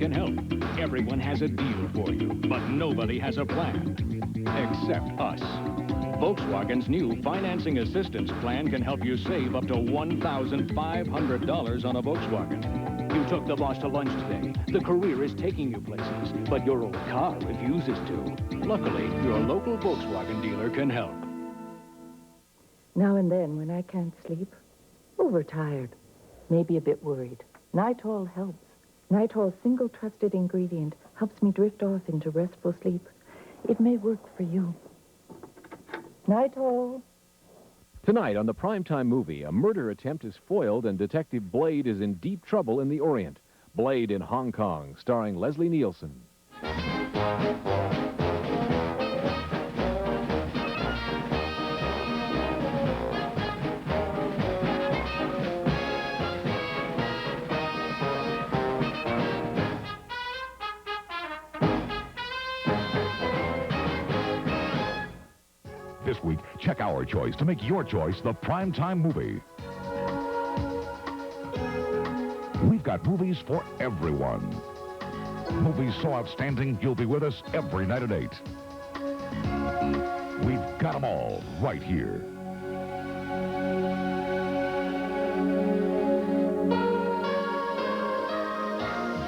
can help. Everyone has a deal for you, but nobody has a plan. Except us. Volkswagen's new Financing Assistance Plan can help you save up to $1,500 on a Volkswagen. You took the boss to lunch today. The career is taking you places, but your old car refuses to. Luckily, your local Volkswagen dealer can help. Now and then, when I can't sleep, overtired, maybe a bit worried, Nitol helps. Nitol's single trusted ingredient helps me drift off into restful sleep. It may work for you. Nitol. Tonight on the primetime movie, a murder attempt is foiled and Detective Blade is in deep trouble in the Orient. Blade in Hong Kong, starring Leslie Nielsen. This week, check our choice to make your choice the primetime movie. We've got movies for everyone. Movies so outstanding, you'll be with us every night at 8. We've got them all right here.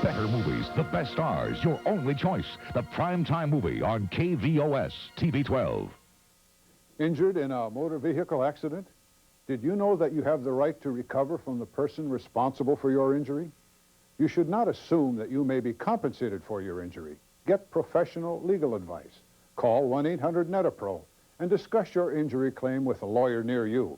Better movies, the best stars, your only choice. The primetime movie on KVOS TV 12. Injured in a motor vehicle accident? Did you know that you have the right to recover from the person responsible for your injury? You should not assume that you may be compensated for your injury. Get professional legal advice. Call 1-800-NETAPRO and discuss your injury claim with a lawyer near you.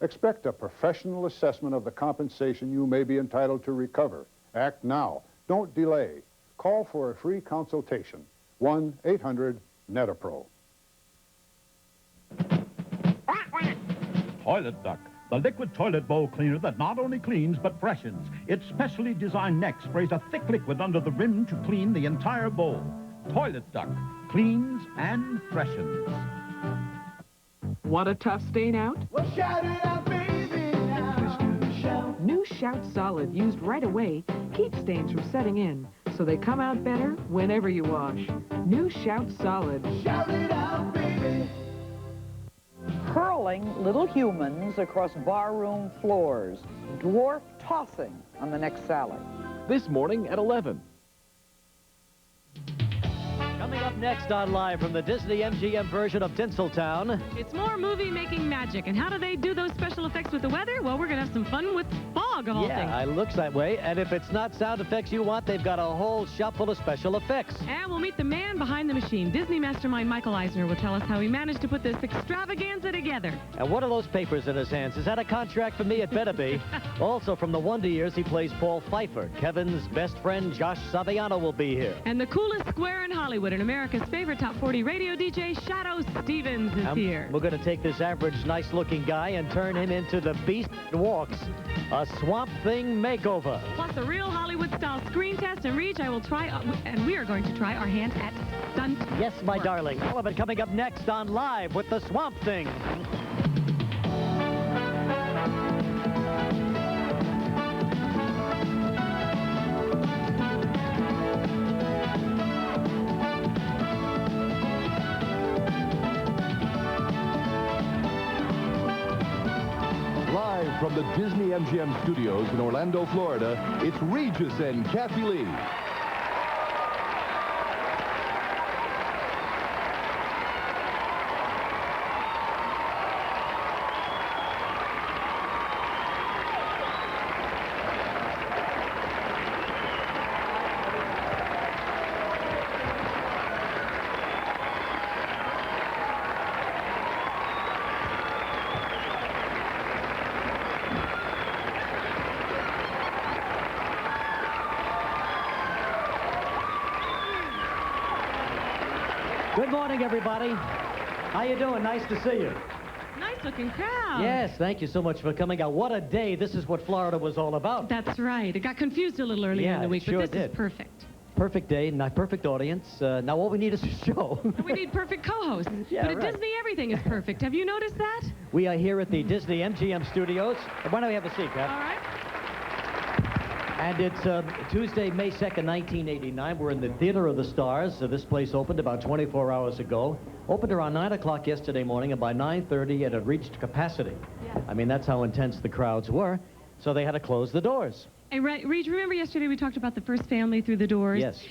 Expect a professional assessment of the compensation you may be entitled to recover. Act now. Don't delay. Call for a free consultation. 1-800-NETAPRO. Toilet Duck, the liquid toilet bowl cleaner that not only cleans but freshens. Its specially designed neck sprays a thick liquid under the rim to clean the entire bowl. Toilet Duck cleans and freshens. Want a tough stain out? Well, shout it out, baby, now. New Shout Solid, used right away, keeps stains from setting in, so they come out better whenever you wash. New Shout Solid. Shout it out, baby. Hurling little humans across barroom floors, dwarf tossing on the next salad. This morning at 11. Coming up next on Live from the Disney-MGM version of Tinseltown. It's more movie-making magic. And how do they do those special effects with the weather? Well, we're going to have some fun with fog of all things. Yeah, it looks that way. And if it's not sound effects you want, they've got a whole shop full of special effects. And we'll meet the man behind the machine. Disney mastermind Michael Eisner will tell us how he managed to put this extravaganza together. And what are those papers in his hands? Is that a contract for me? It better be. Also, from the Wonder Years, he plays Paul Pfeiffer. Kevin's best friend, Josh Saviano, will be here. And the coolest square in Hollywood and America's favorite Top 40 radio DJ, Shadoe Stevens, is here. We're going to take this average, nice-looking guy and turn him into the beast that walks. A Swamp Thing makeover. Plus a real Hollywood-style screen test. And Reg, I will try, and we are going to try our hand at stunt. Yes, my darling. All of it coming up next on Live with the Swamp Thing. From the Disney-MGM Studios in Orlando, Florida, it's Regis and Kathie Lee. Good morning, everybody. How you doing? Nice to see you. Nice-looking crowd. Yes, thank you so much for coming out. What a day. This is what Florida was all about. That's right. It got confused a little earlier in the week, sure but this did. is perfect. Perfect day, not perfect audience. Now all we need is a show. We need perfect co-hosts. Yeah, but at right. Disney, everything is perfect. Have you noticed that? We are here at the Disney-MGM Studios. Why don't we have a seat, Pat? All right. And it's Tuesday, May 2nd, 1989. We're in the Theater of the Stars. This place opened about 24 hours ago. Opened around 9 o'clock yesterday morning, and by 9:30 it had reached capacity. Yeah. I mean, that's how intense the crowds were. So they had to close the doors. Hey, Reed, remember yesterday we talked about the first family through the doors? Yes.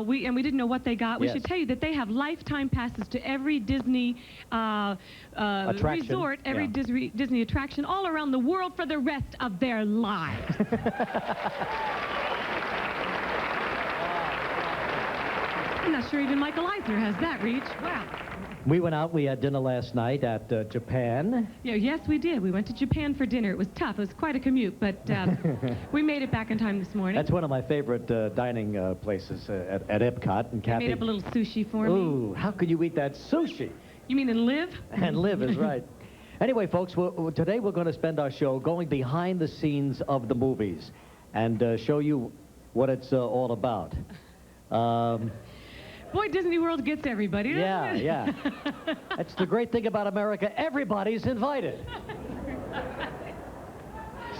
We didn't know what they got. We Yes. should tell you that they have lifetime passes to every Disney resort, every Disney attraction all around the world for the rest of their lives. I'm not sure even Michael Eisner has that reach. Wow. We went out. We had dinner last night at Japan. Yeah, yes, we did. We went to Japan for dinner. It was tough. It was quite a commute, but we made it back in time this morning. That's one of my favorite dining places at Epcot. And Kathy made up a little sushi for me. Ooh, how could you eat that sushi? You mean and live? And live is right. Anyway, folks, today we're going to spend our show going behind the scenes of the movies and show you what it's all about. Boy, Disney World gets everybody, doesn't it? Yeah. That's the great thing about America. Everybody's invited.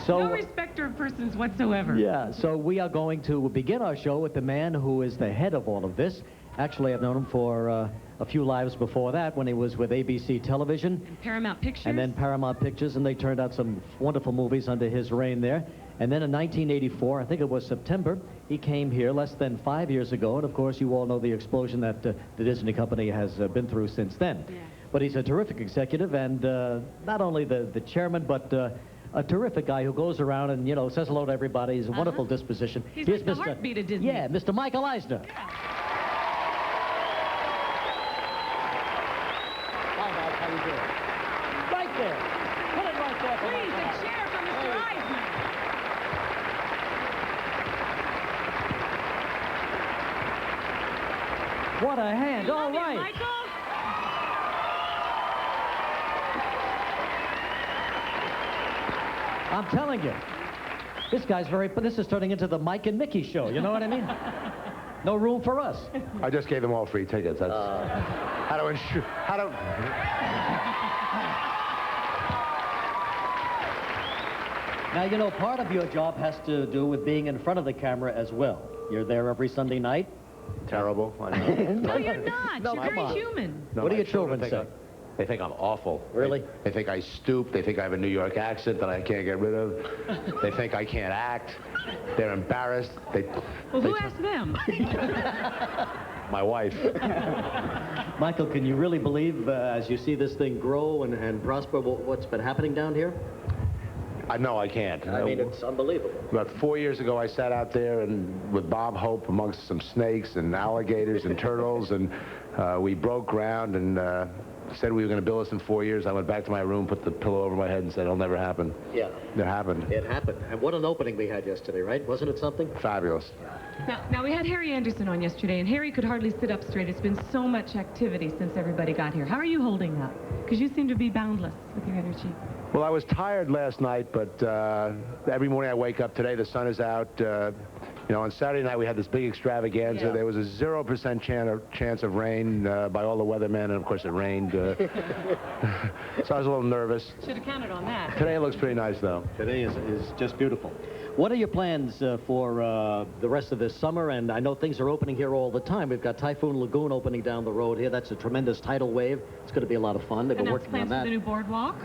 So, no respecter of persons whatsoever. Yeah, so we are going to begin our show with the man who is the head of all of this. Actually, I've known him for a few lives before that when he was with ABC Television. And Paramount Pictures. And then Paramount Pictures, and they turned out some wonderful movies under his reign there. And then in 1984, I think it was September, he came here less than 5 years ago. And, of course, you all know the explosion that the Disney company has been through since then. Yeah. But he's a terrific executive and not only the chairman, but a terrific guy who goes around and, says hello to everybody. He's a wonderful disposition. He's like the heartbeat of Disney. Yeah, Mr. Michael Eisner. Yeah. How you doing? Right there. Put it right there. Please, a chair for Mr. Eisner. What a hand. All right. Michael. I'm telling you. This guy's this is turning into the Mike and Mickey show. You know what I mean? No room for us. I just gave them all free tickets. That's how to ensure. Now, part of your job has to do with being in front of the camera as well. You're there every Sunday night. Terrible. No, you're not. No, you're very human. No, what do your children say? They think I'm awful. Really? They think I stoop. They think I have a New York accent that I can't get rid of. They think I can't act. They're embarrassed. Well, who asked them? My wife. Michael, can you really believe, as you see this thing grow and prosper, what's been happening down here? No, I can't. I mean, it's unbelievable. About 4 years ago, I sat out there with Bob Hope amongst some snakes and alligators and turtles, and we broke ground and said we were going to build this in 4 years. I went back to my room, put the pillow over my head, and said, it'll never happen. Yeah. It happened. It happened. And what an opening we had yesterday, right? Wasn't it something? Fabulous. Now, we had Harry Anderson on yesterday, and Harry could hardly sit up straight. It's been so much activity since everybody got here. How are you holding up? Because you seem to be boundless with your energy. Well, I was tired last night, but every morning I wake up. Today the sun is out. On Saturday night we had this big extravaganza. Yeah. There was a 0% chance of rain by all the weathermen, and of course it rained. So I was a little nervous. Should have counted on that. Today it looks pretty nice, though. Today is just beautiful. What are your plans for the rest of this summer? And I know things are opening here all the time. We've got Typhoon Lagoon opening down the road here. That's a tremendous tidal wave. It's going to be a lot of fun. They've been working on that. For the new boardwalk?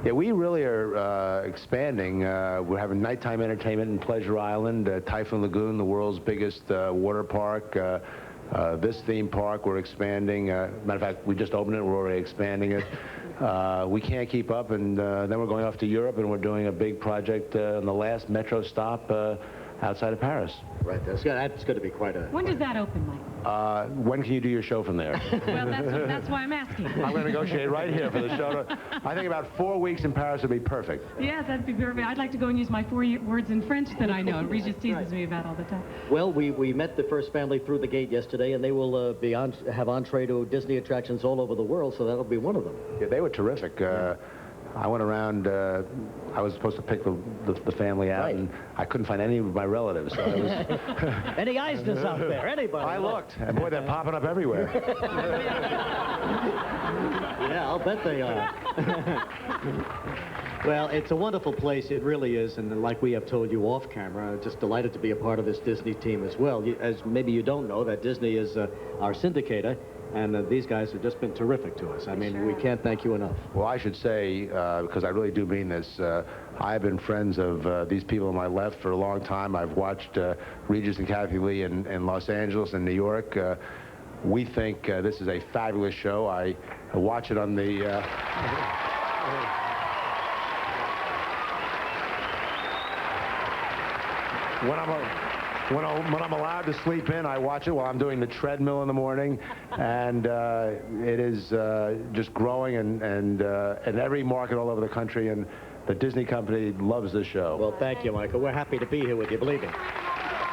Yeah, we really are expanding. We're having nighttime entertainment in Pleasure Island, Typhoon Lagoon, the world's biggest water park. This theme park, we're expanding. Matter of fact, we just opened it. We're already expanding it. We can't keep up, and then we're going off to Europe, and we're doing a big project on the last metro stop outside of Paris. Right, that's going to be quite a... When does that open, Mike? When can you do your show from there? Well, that's why I'm asking. I'm going to negotiate right here for the show. I think about 4 weeks in Paris would be perfect. Yes, that'd be perfect. I'd like to go and use my 4 words in French that I know. Regis teases me about all the time. Well, we met the first family through the gate yesterday, and they will have entree to Disney attractions all over the world, so that'll be one of them. Yeah, they were terrific. I went around, I was supposed to pick the family out, and I couldn't find any of my relatives. So I was any Eisners out there? Anybody? I looked, and boy, they're popping up everywhere. Yeah, I'll bet they are. Well, it's a wonderful place. It really is. And like we have told you off camera, just delighted to be a part of this Disney team as well. As maybe you don't know, that Disney is our syndicator. And these guys have just been terrific to us. I mean, we can't thank you enough. Well, I should say, because I really do mean this, I've been friends of these people on my left for a long time. I've watched Regis and Kathie Lee in Los Angeles and New York. We think this is a fabulous show. I watch it on the... When I'm allowed to sleep in, I watch it while I'm doing the treadmill in the morning, and it is just growing and every market all over the country, and the Disney company loves the show. Well, thank you, Michael. We're happy to be here with you, believe me.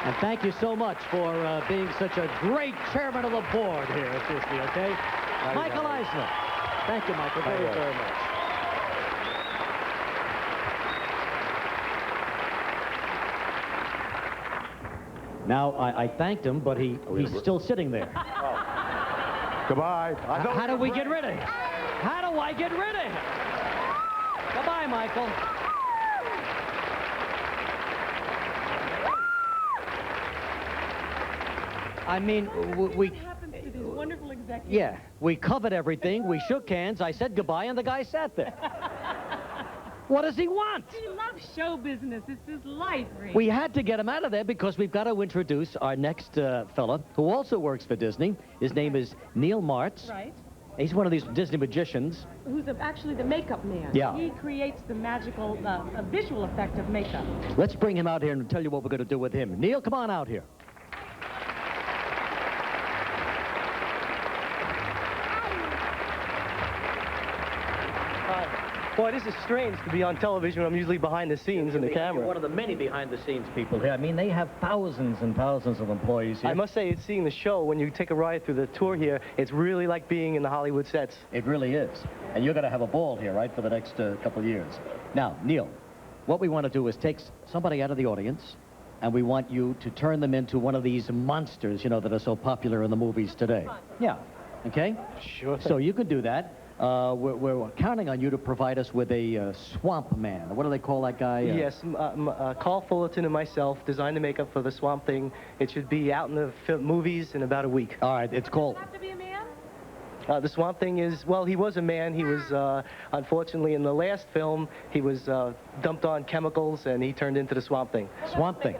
And thank you so much for being such a great chairman of the board here at Disney, okay? Michael Eisner. Thank you, Michael, very, very much. Now, I thanked him, but he's still sitting there. Goodbye. How do we get rid of him? How do I get rid of him? Goodbye, Michael. I mean, we... What happens to these wonderful executives? Yeah, we covered everything. We shook hands. I said goodbye, and the guy sat there. What does he want? He loves show business. It's his life, Ray. We had to get him out of there because we've got to introduce our next fella who also works for Disney. His name is Neil Martz. Right. He's one of these Disney magicians. Who's actually the makeup man. Yeah. He creates the magical visual effect of makeup. Let's bring him out here and tell you what we're going to do with him. Neil, come on out here. Boy, this is strange to be on television when I'm usually behind the scenes in the camera. You're one of the many behind-the-scenes people here. I mean, they have thousands and thousands of employees here. I must say, it's seeing the show, when you take a ride through the tour here, it's really like being in the Hollywood sets. It really is. And you're going to have a ball here, right, for the next couple of years. Now, Neil, what we want to do is take somebody out of the audience, and we want you to turn them into one of these monsters, you know, that are so popular in the movies today. Yeah. Okay? Sure. So you could do that. We're counting on you to provide us with a swamp man. What do they call that guy? Yes, Carl Fullerton and myself designed the makeup for the Swamp Thing. It should be out in the movies in about a week. All right, it's called... Does it have to be a man? The Swamp Thing is, well, he was a man. He was, unfortunately, in the last film, he was dumped on chemicals, and he turned into the Swamp Thing. Swamp Thing.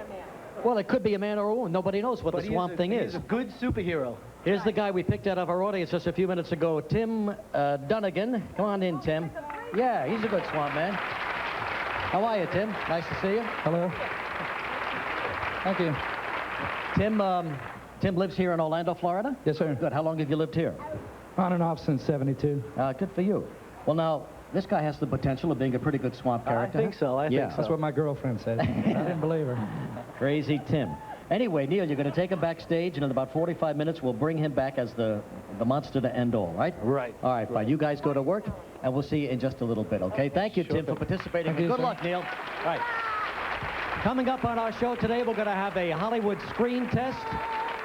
Well, it could be a man or a woman. Nobody knows what the Swamp Thing is. He's a good superhero. Here's the guy we picked out of our audience just a few minutes ago, Tim Dunnigan. Come on in, Tim. Yeah, he's a good swamp man. How are you, Tim? Nice to see you. Hello. Thank you. Tim lives here in Orlando, Florida? Yes, sir. Good. How long have you lived here? On and off since '72. Good for you. Well, now, this guy has the potential of being a pretty good swamp character. I think so. I think so. That's what my girlfriend said. I didn't believe her. Crazy Tim. Anyway, Neil, you're going to take him backstage, and in about 45 minutes, we'll bring him back as the monster to end all, right? Right. All right, fine. You guys go to work, and we'll see you in just a little bit, okay? Thank you, Tim, for participating. Good luck, Neil. All right. Coming up on our show today, we're going to have a Hollywood screen test.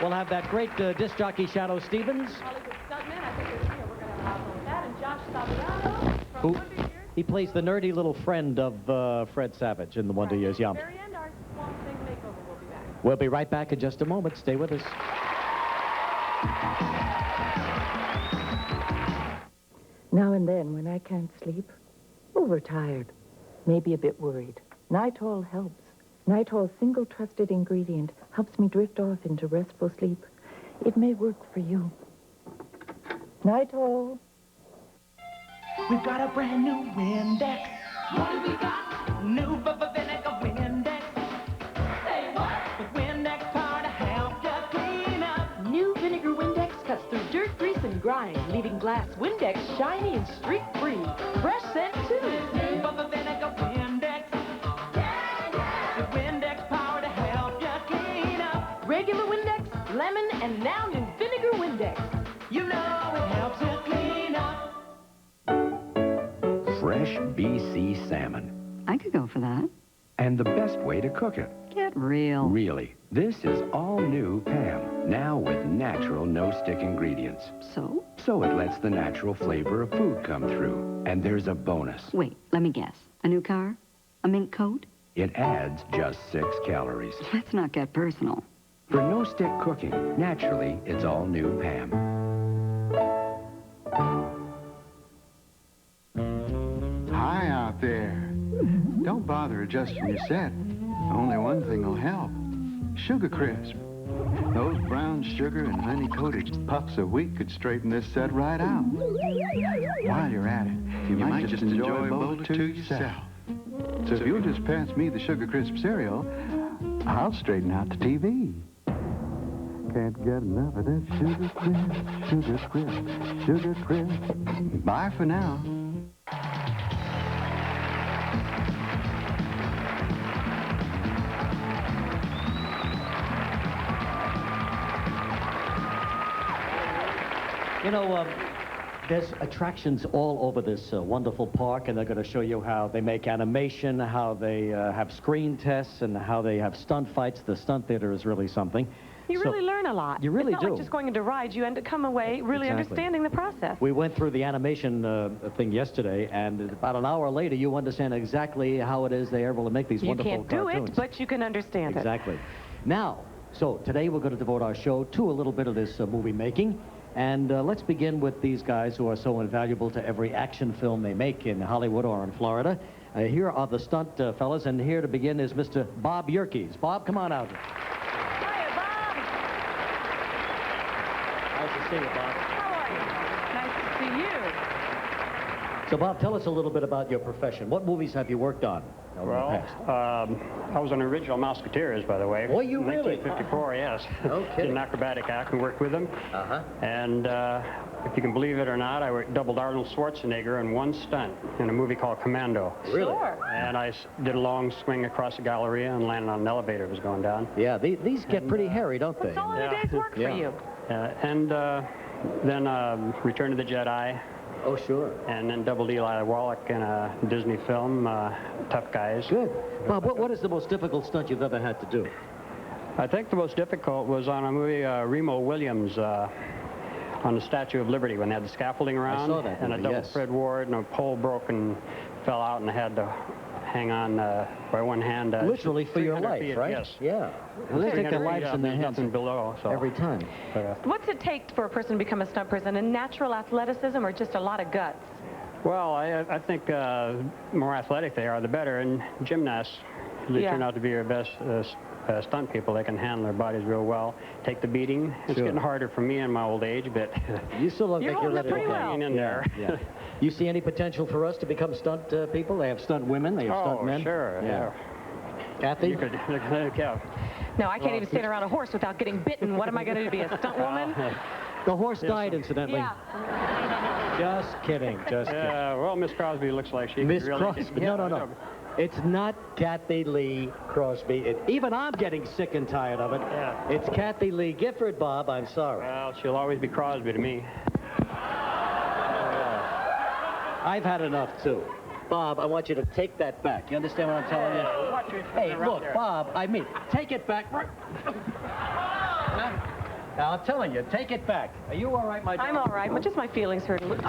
We'll have that great disc jockey, Shadoe Stevens. Hollywood Stuntman. I think we're going to have on that. And Josh Saviano from Wonder Years. He plays the nerdy little friend of Fred Savage in the Wonder Years. Yeah. Very end, our Swamp Thing makeover will be back. We'll be right back in just a moment. Stay with us. Now and then, when I can't sleep, overtired, maybe a bit worried, Nitol helps. Nitol's single trusted ingredient helps me drift off into restful sleep. It may work for you. Nitol. We've got a brand new Windex. What do we got? New vinegar Windex. Say what? With Windex power to help you clean up. New vinegar Windex cuts through dirt, grease, and grime, leaving glass Windex shiny and streak-free. Fresh scent, too. New vinegar Windex. Yeah, yeah. With Windex power to help you clean up. Regular Windex, lemon, and now new vinegar Windex. You know it helps you clean up. Fresh BC salmon. I could go for that. And the best way to cook it. Get real. Really. This is all new Pam, now with natural no-stick ingredients. So? So it lets the natural flavor of food come through. And there's a bonus. Wait, let me guess. A new car? A mink coat? It adds just 6 calories. Let's not get personal. For no-stick cooking, naturally, it's all new Pam. Hi out there. Don't bother adjusting your set. Only one thing will help. Sugar Crisp. Those brown sugar and honey-coated puffs of wheat could straighten this set right out. While you're at it, you might just enjoy a bowl or two yourself. So if you'll just pass me the Sugar Crisp cereal, I'll straighten out the TV. Can't get enough of that Sugar Crisp, Sugar Crisp, Sugar Crisp. Bye for now. You know, there's attractions all over this wonderful park, and they're going to show you how they make animation, how they have screen tests, and how they have stunt fights. The stunt theater is really something. You really learn a lot. You really do. It's not like just going into rides. You end up come away really understanding the process. We went through the animation thing yesterday, and about an hour later, you understand exactly how it is they are able to make these wonderful cartoons. You can't do it, but you can understand it. Exactly. Now, so today we're going to devote our show to a little bit of this movie making. And let's begin with these guys who are so invaluable to every action film they make in Hollywood or in Florida. Here are the stunt fellas, and here to begin is Mr. Bob Yerkes. Bob, come on out. Hiya, Bob. Nice to see you, Bob. How are you? Nice to see you. So, Bob, tell us a little bit about your profession. What movies have you worked on over the past? I was on original Mouseketeers, by the way. Oh, you really? 1954, yes. No kidding. Did an acrobatic act and worked with them. And if you can believe it or not, I doubled Arnold Schwarzenegger in one stunt in a movie called Commando. Really? Sure. And I did a long swing across the Galleria and landed on an elevator that was going down. Yeah, these get pretty hairy, don't they? It's all in a day's work for you. And then Return of the Jedi. Oh, sure. And then doubled Eli Wallach in a Disney film, Tough Guys. Good. Bob, what is the most difficult stunt you've ever had to do? I think the most difficult was on a movie, Remo Williams, on the Statue of Liberty, when they had the scaffolding around. I saw that and movie, a double yes. Fred Ward, and a pole broke and fell out, and I had to hang on by one hand. Literally for your 300 life, feet, right? Yes. Yeah. Well, they take their lives in their there's hands nothing below, so. every time. What's it take for a person to become a stunt person? A natural athleticism or just a lot of guts? Well, I think more athletic they are, the better. And gymnasts, they turn out to be your best stunt people. They can handle their bodies real well, take the beating. It's getting harder for me in my old age, but you still look like you're ready to go. In there. Yeah. You see any potential for us to become stunt people? They have stunt women, they have stunt men. Sure. Yeah. Kathy? You could, yeah. No, I can't even stand around a horse without getting bitten. What am I going to be, a stunt woman? The horse died, incidentally. Yeah. Just kidding, just kidding. Well, Miss Crosby looks like she Miss could really... Crosby? No. It's not Kathie Lee Crosby. Even I'm getting sick and tired of it. Yeah. It's Kathie Lee Gifford, Bob. I'm sorry. Well, she'll always be Crosby to me. I've had enough, too. Bob, I want you to take that back. You understand what I'm telling you? Hey, look, Bob, I mean, take it back. Now, I'm telling you, take it back. Are you all right, my dear? I'm all right, but just my feelings hurt a little.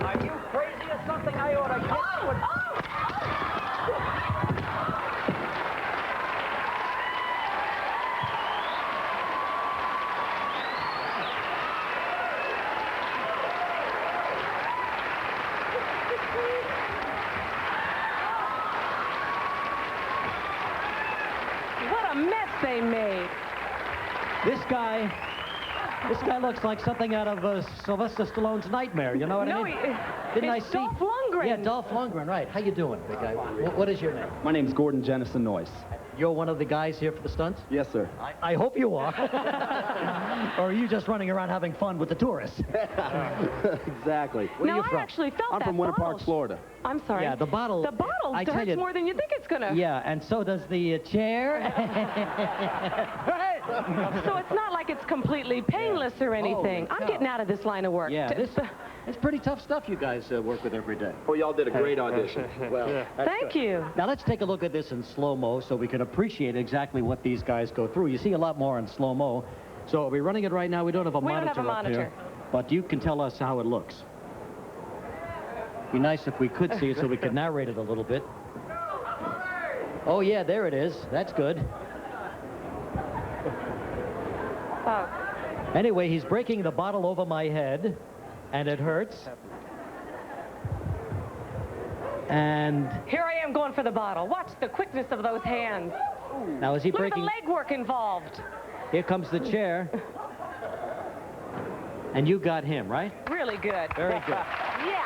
Are you crazy or something? I ought to get you. What a mess they made. This guy looks like something out of Sylvester Stallone's Nightmare. You know what I mean? Didn't I see? Dolph Lundgren. Yeah, Dolph Lundgren, right. How you doing, big guy? What is your name? My name's Gordon Jennison Noyce. You're one of the guys here for the stunts? Yes, sir. I hope you are. Or are you just running around having fun with the tourists? Exactly. Where are you from? I actually felt I'm that from Winter bottle. Park, Florida. I'm sorry. Yeah, the bottle. The bottle I tell hurts you, more than you think it's gonna. Yeah, and so does the chair. So it's not like it's completely painless or anything. I'm getting out of this line of work. Yeah, it's pretty tough stuff you guys work with every day. Well, y'all did a great audition. Well, thank you. Now let's take a look at this in slow-mo so we can appreciate exactly what these guys go through. You see a lot more in slow-mo. So are we running it right now? We don't have a monitor up here. But you can tell us how it looks. Be nice if we could see it so we could narrate it a little bit. Oh, yeah, there it is. That's good. Anyway, he's breaking the bottle over my head, and it hurts. And Here I am going for the bottle. Watch the quickness of those hands. now is he Look breaking? at the leg work involved. Here comes the chair. And you got him, right? Really good. Very good. Yeah.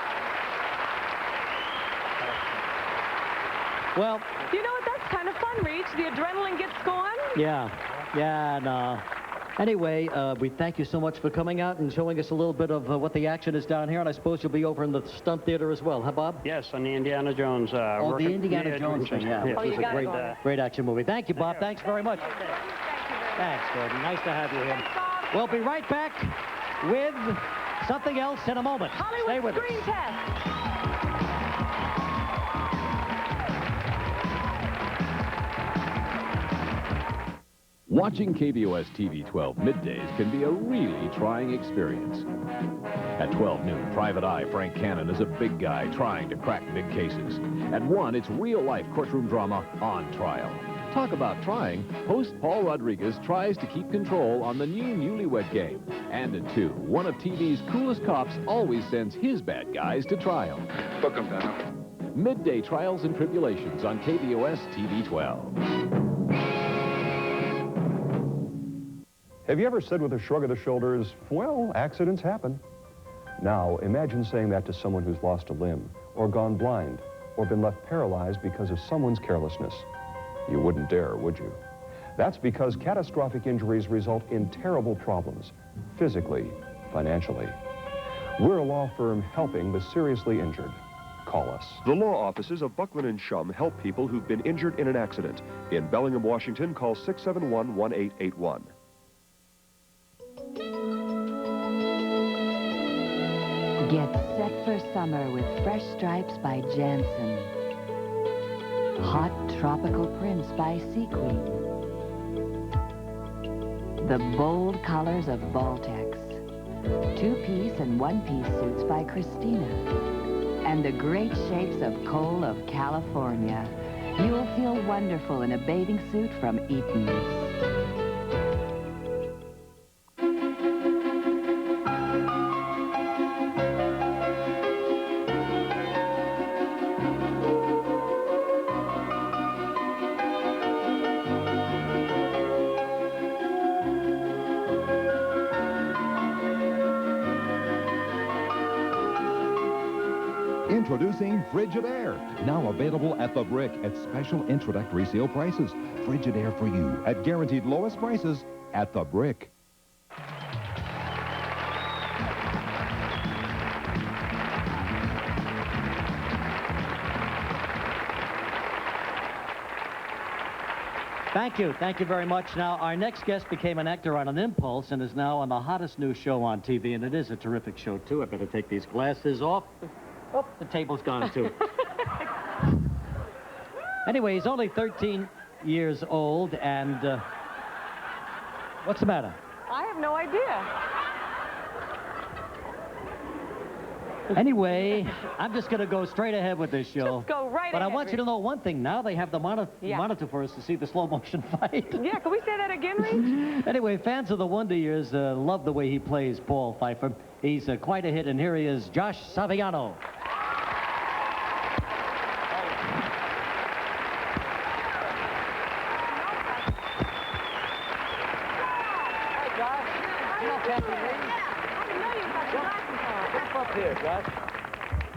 Well, You know what? That's kind of fun, Reach. The adrenaline gets going. yeah. Yeah, no. Anyway, we thank you so much for coming out and showing us a little bit of what the action is down here, and I suppose you'll be over in the stunt theater as well, huh, Bob? Yes, on the Indiana Jones. Oh, the Indiana Jones thing, yeah. Oh, Which you was a got it great, going. great action movie. Thank you, Bob. Thanks very much. Thanks, Gordon. Nice to have you here. We'll be right back with something else in a moment. Stay with Screen us. test. Watching KVOS TV 12 middays can be a really trying experience. At 12 noon, Private Eye Frank Cannon is a big guy trying to crack big cases. At 1, it's real-life courtroom drama On Trial. Talk about trying. Host Paul Rodriguez tries to keep control on the new Newlywed Game. And at 2, one of TV's coolest cops always sends his bad guys to trial. Book 'em, Benno. Midday Trials and Tribulations on KVOS TV 12. Have you ever said with a shrug of the shoulders, well, accidents happen? Now, imagine saying that to someone who's lost a limb, or gone blind, or been left paralyzed because of someone's carelessness. You wouldn't dare, would you? That's because catastrophic injuries result in terrible problems, physically, financially. We're a law firm helping the seriously injured. Call us. The law offices of Buckland & Shum help people who've been injured in an accident. In Bellingham, Washington, call 671-1881. Get set for summer with Fresh Stripes by Jansen. Hot tropical prints by Sequin. The bold colors of Baltex. 2-piece and 1-piece suits by Christina. And the great shapes of Cole of California. You'll feel wonderful in a bathing suit from Eaton's. Introducing Frigidaire, now available at the Brick at special introductory sale prices. Frigidaire for you at guaranteed lowest prices at the Brick. Thank you. Thank you very much. Now, our next guest became an actor on an impulse and is now on the hottest new show on TV, and it is a terrific show, too. I better take these glasses off. Oh, the table's gone, too. Anyway, he's only 13 years old, and what's the matter? I have no idea. Anyway, I'm just going to go straight ahead with this show. Just go right But ahead, I want you to know one thing. Now they have the monitor for us to see the slow-motion fight. Yeah, can we say that again, Reach? Anyway, fans of the Wonder Years love the way he plays Paul Pfeiffer. He's quite a hit, and here he is, Josh Saviano. Up here, Josh.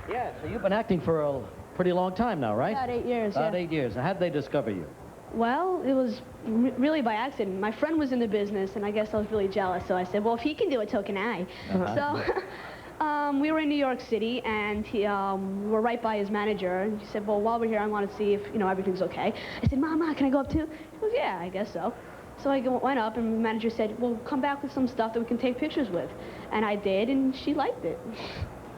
Yeah, so you've been acting for a pretty long time now, right? About 8 years, About yeah. 8 years. How did they discover you? Well, it was really by accident. My friend was in the business, and I guess I was really jealous. So I said, well, if he can do it, so can I. So we were in New York City, and we were right by his manager. And he said, well, while we're here, I want to see if, everything's okay. I said, Mama, can I go up too? He goes, yeah, I guess so. So I went up, and the manager said, well, come back with some stuff that we can take pictures with. And I did, and she liked it.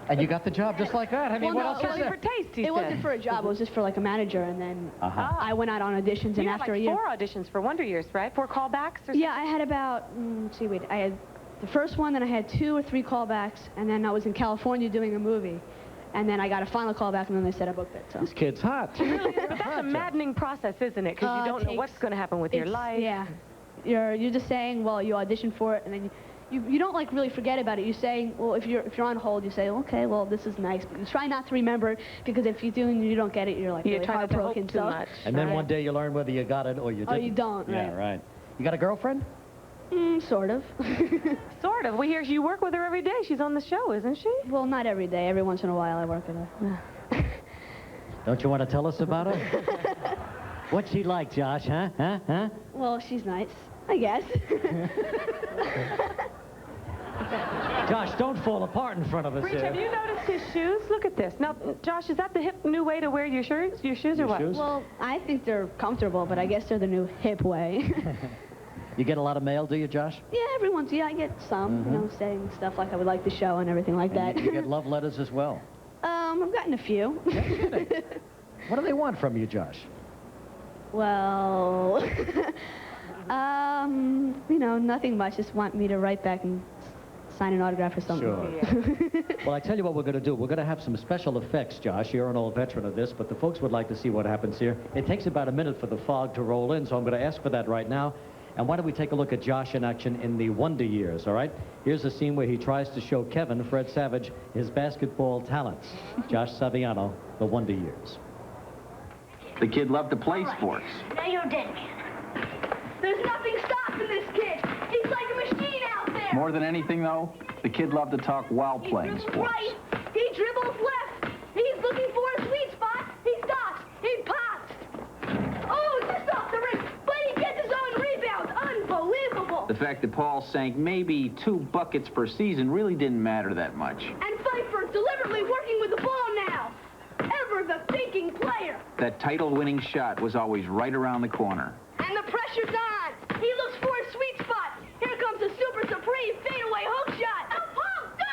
And you got the job just like that. I mean, what else is there? For taste, it wasn't for a job. It was just for like a manager, and then I went out on auditions, and after a year. You had like 4 auditions for Wonder Years, right? 4 callbacks? Or yeah, I had about, I had the first one, then I had 2 or 3 callbacks, and then I was in California doing a movie. And then I got a final call back, and then they said I booked it. So. This kid's hot. Really, but that's a maddening process, isn't it? Because you don't know what's going to happen with your life. Yeah. You're just saying, well, you auditioned for it, and then you don't like really forget about it. You're saying, well, if you're on hold, you say, okay, well, this is nice, but you try not to remember, because if you do and you don't get it, you're like really heartbroken. Too much. And then one day you learn whether you got it or you didn't. Or you don't. Yeah, right. You got a girlfriend? Sort of. Sort of. We hear you work with her every day. She's on the show, isn't she? Well, not every day. Every once in a while I work with her. Don't you want to tell us about her? What's she like, Josh, huh? Huh? Well, she's nice, I guess. Josh, don't fall apart in front of us Rich, here. have you noticed his shoes? Look at this. Now, Josh, is that the hip new way to wear your shoes or what? Well, I think they're comfortable, but I guess they're the new hip way. You get a lot of mail, do you, Josh? Yeah, every once, I get some, you know, saying stuff like I would like the show and everything like that. You get love letters as well? I've gotten a few. What do they want from you, Josh? Well, you know, nothing much. Just want me to write back and sign an autograph or something. Sure. Well, I tell you what we're going to do. We're going to have some special effects, Josh. You're an old veteran of this, but the folks would like to see what happens here. It takes about a minute for the fog to roll in, so I'm going to ask for that right now. And why don't we take a look at Josh in action in the Wonder Years, all right? Here's a scene where he tries to show Kevin, Fred Savage, his basketball talents. Josh Saviano, the Wonder Years. The kid loved to play sports. Now you're dead, man. There's nothing stopping this kid. He's like a machine out there. More than anything, though, the kid loved to talk while playing sports. Right. He dribbles left. He's looking for a sweet spot. He stops. He pops. Oh, just off the rim. But he gets his own rebound. Unbelievable. The fact that Paul sank maybe 2 buckets per season really didn't matter that much. And Pfeiffer deliberately working with the ball now. Ever the thinking player. That title-winning shot was always right around the corner. And the pressure's on. He looks for a sweet spot. Here comes a super supreme fadeaway hook shot. Oh, Paul, go!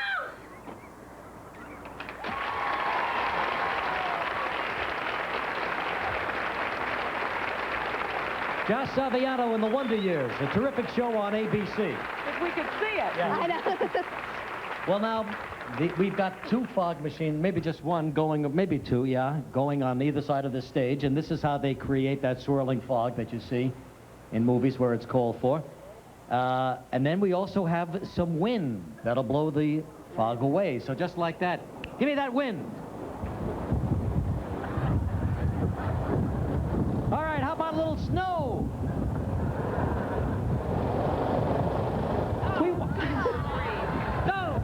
Josh Saviano in the Wonder Years, a terrific show on ABC. If we could see it. Yeah. I know. Well, now, we've got 2 fog machines, maybe just one going, maybe 2, yeah, going on either side of the stage, and this is how they create that swirling fog that you see in movies where it's called for. And then we also have some wind that'll blow the fog away. So just like that, give me that wind. All right, how about a little snow? No!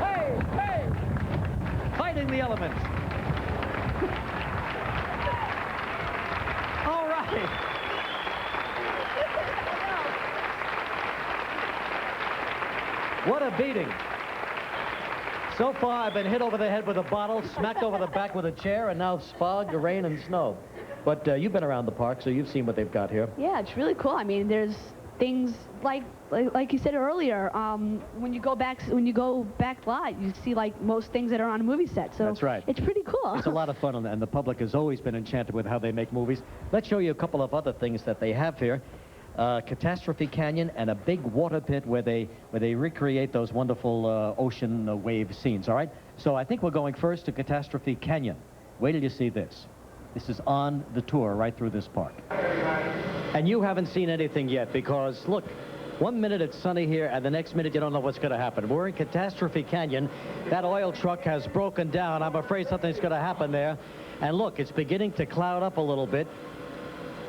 Hey! Fighting the elements. All right. What a beating. So far, I've been hit over the head with a bottle, smacked over the back with a chair, and now fog, rain, and snow. But you've been around the park, so you've seen what they've got here. Yeah, it's really cool. I mean, there's things like you said earlier. When you go back lot, you see like most things that are on a movie set. So that's right. It's pretty cool. It's a lot of fun, and the public has always been enchanted with how they make movies. Let's show you a couple of other things that they have here. Catastrophe Canyon and a big water pit where they recreate those wonderful ocean wave scenes, all right? So I think we're going first to Catastrophe Canyon. Wait till you see this. This is on the tour right through this park. And you haven't seen anything yet because, look, 1 minute it's sunny here and the next minute you don't know what's going to happen. We're in Catastrophe Canyon. That oil truck has broken down. I'm afraid something's going to happen there. And look, it's beginning to cloud up a little bit.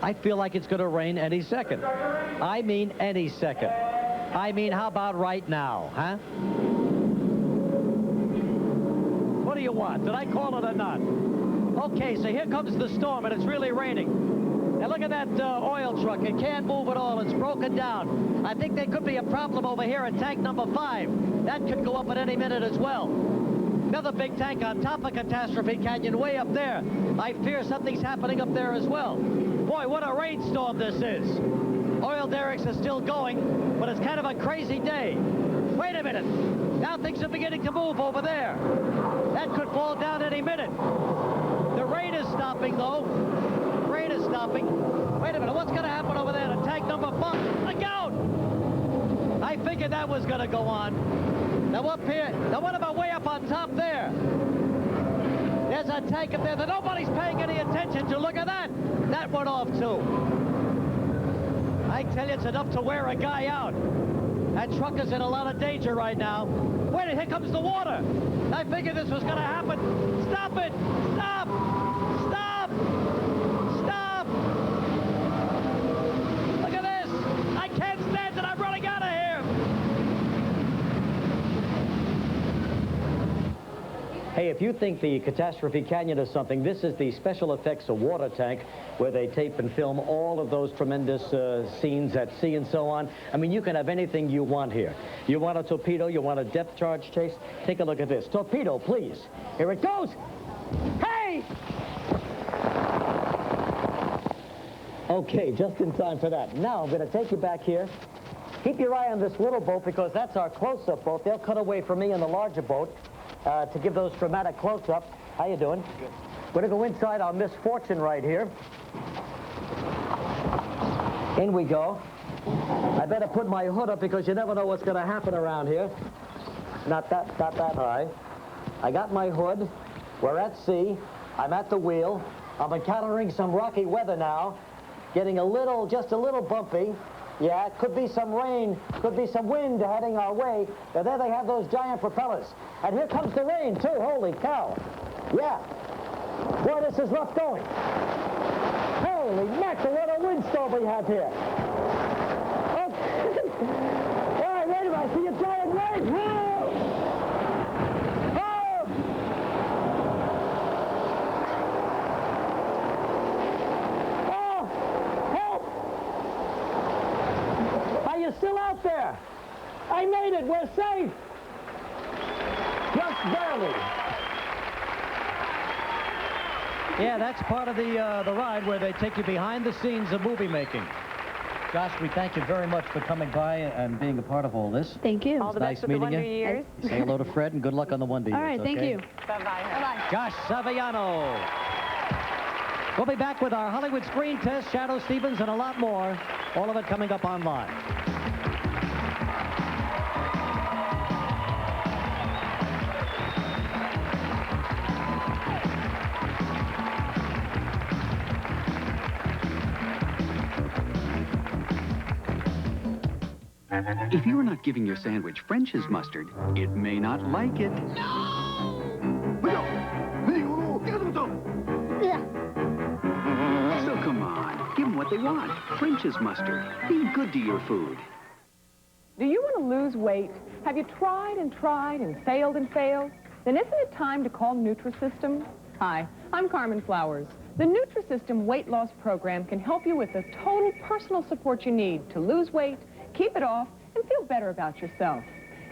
I feel like it's going to rain any second. I mean any second. I mean, how about right now, huh? What do you want? Did I call it or not? Okay, so here comes the storm, and it's really raining. And look at that oil truck. It can't move at all. It's broken down. I think there could be a problem over here at tank number 5. That could go up at any minute as well. Another big tank on top of Catastrophe Canyon way up there. I fear something's happening up there as well. Boy, what a rainstorm this is. Oil derricks are still going, but it's kind of a crazy day. Wait a minute. Now things are beginning to move over there. That could fall down any minute. The rain is stopping, though. The rain is stopping. Wait a minute. What's going to happen over there to tank number 5? Look out! I figured that was going to go on. Now up here. Now what about way up on top there? a tank up there that nobody's paying any attention to. Look at that. That went off, too. I tell you, it's enough to wear a guy out. That truck is in a lot of danger right now. Wait, here comes the water. I figured this was going to happen. Stop it! Stop! Stop! Stop! Look at this! I can't stand it! I'm running out of here! Hey, if you think the Catastrophe Canyon is something, this is the special effects water tank where they tape and film all of those tremendous scenes at sea and so on. I mean, you can have anything you want here. You want a torpedo, you want a depth charge chase? Take a look at this. Torpedo, please. Here it goes. Hey! Okay, just in time for that. Now I'm going to take you back here. Keep your eye on this little boat because that's our close-up boat. They'll cut away from me in the larger boat. To give those dramatic close-ups. How you doing? Good. We're going to go inside our Misfortune right here. In we go. I better put my hood up because you never know what's going to happen around here. Not that high. I got my hood. We're at sea. I'm at the wheel. I'm encountering some rocky weather now. Getting just a little bumpy. Yeah, it could be some rain, could be some wind heading our way. Now, there they have those giant propellers. And here comes the rain, too. Holy cow. Yeah. Boy, this is rough going. Holy mackerel, what a windstorm we have here. Okay. All right, wait a minute. I see a giant wave. Whoa! Oh! Oh! Help! Are you still out there? I made it. We're safe. Just barely. Yeah, that's part of the ride where they take you behind the scenes of movie making. Josh, we thank you very much for coming by and being a part of all this. Thank you. All the nice best with the meeting Wonder Years. you. Say hello to Fred and good luck on the Wonder Years. All right, thank okay? you. Bye-bye. Bye-bye. Josh Saviano. We'll be back with our Hollywood screen test, Shadoe Stevens, and a lot more. All of it coming up online. If you're not giving your sandwich French's mustard, it may not like it. So come on, give them what they want. French's mustard. Be good to your food. Do you want to lose weight? Have you tried and tried and failed and failed? Then isn't it time to call Nutrisystem? Hi, I'm Carmen Flowers. The Nutrisystem weight loss program can help you with the total personal support you need to lose weight, keep it off, and feel better about yourself.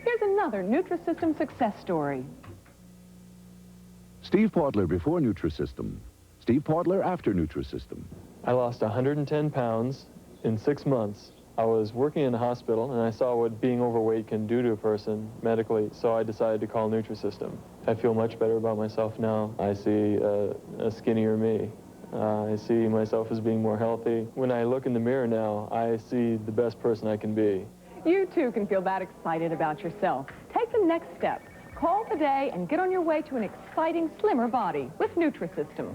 Here's another Nutrisystem success story. Steve Portler before Nutrisystem. Steve Portler after Nutrisystem. I lost 110 pounds in 6 months. I was working in a hospital, and I saw what being overweight can do to a person medically, so I decided to call Nutrisystem. I feel much better about myself now. I see a skinnier me. I see myself as being more healthy. When I look in the mirror now, I see the best person I can be. You too can feel that excited about yourself. Take the next step. Call today and get on your way to an exciting, slimmer body with Nutrisystem.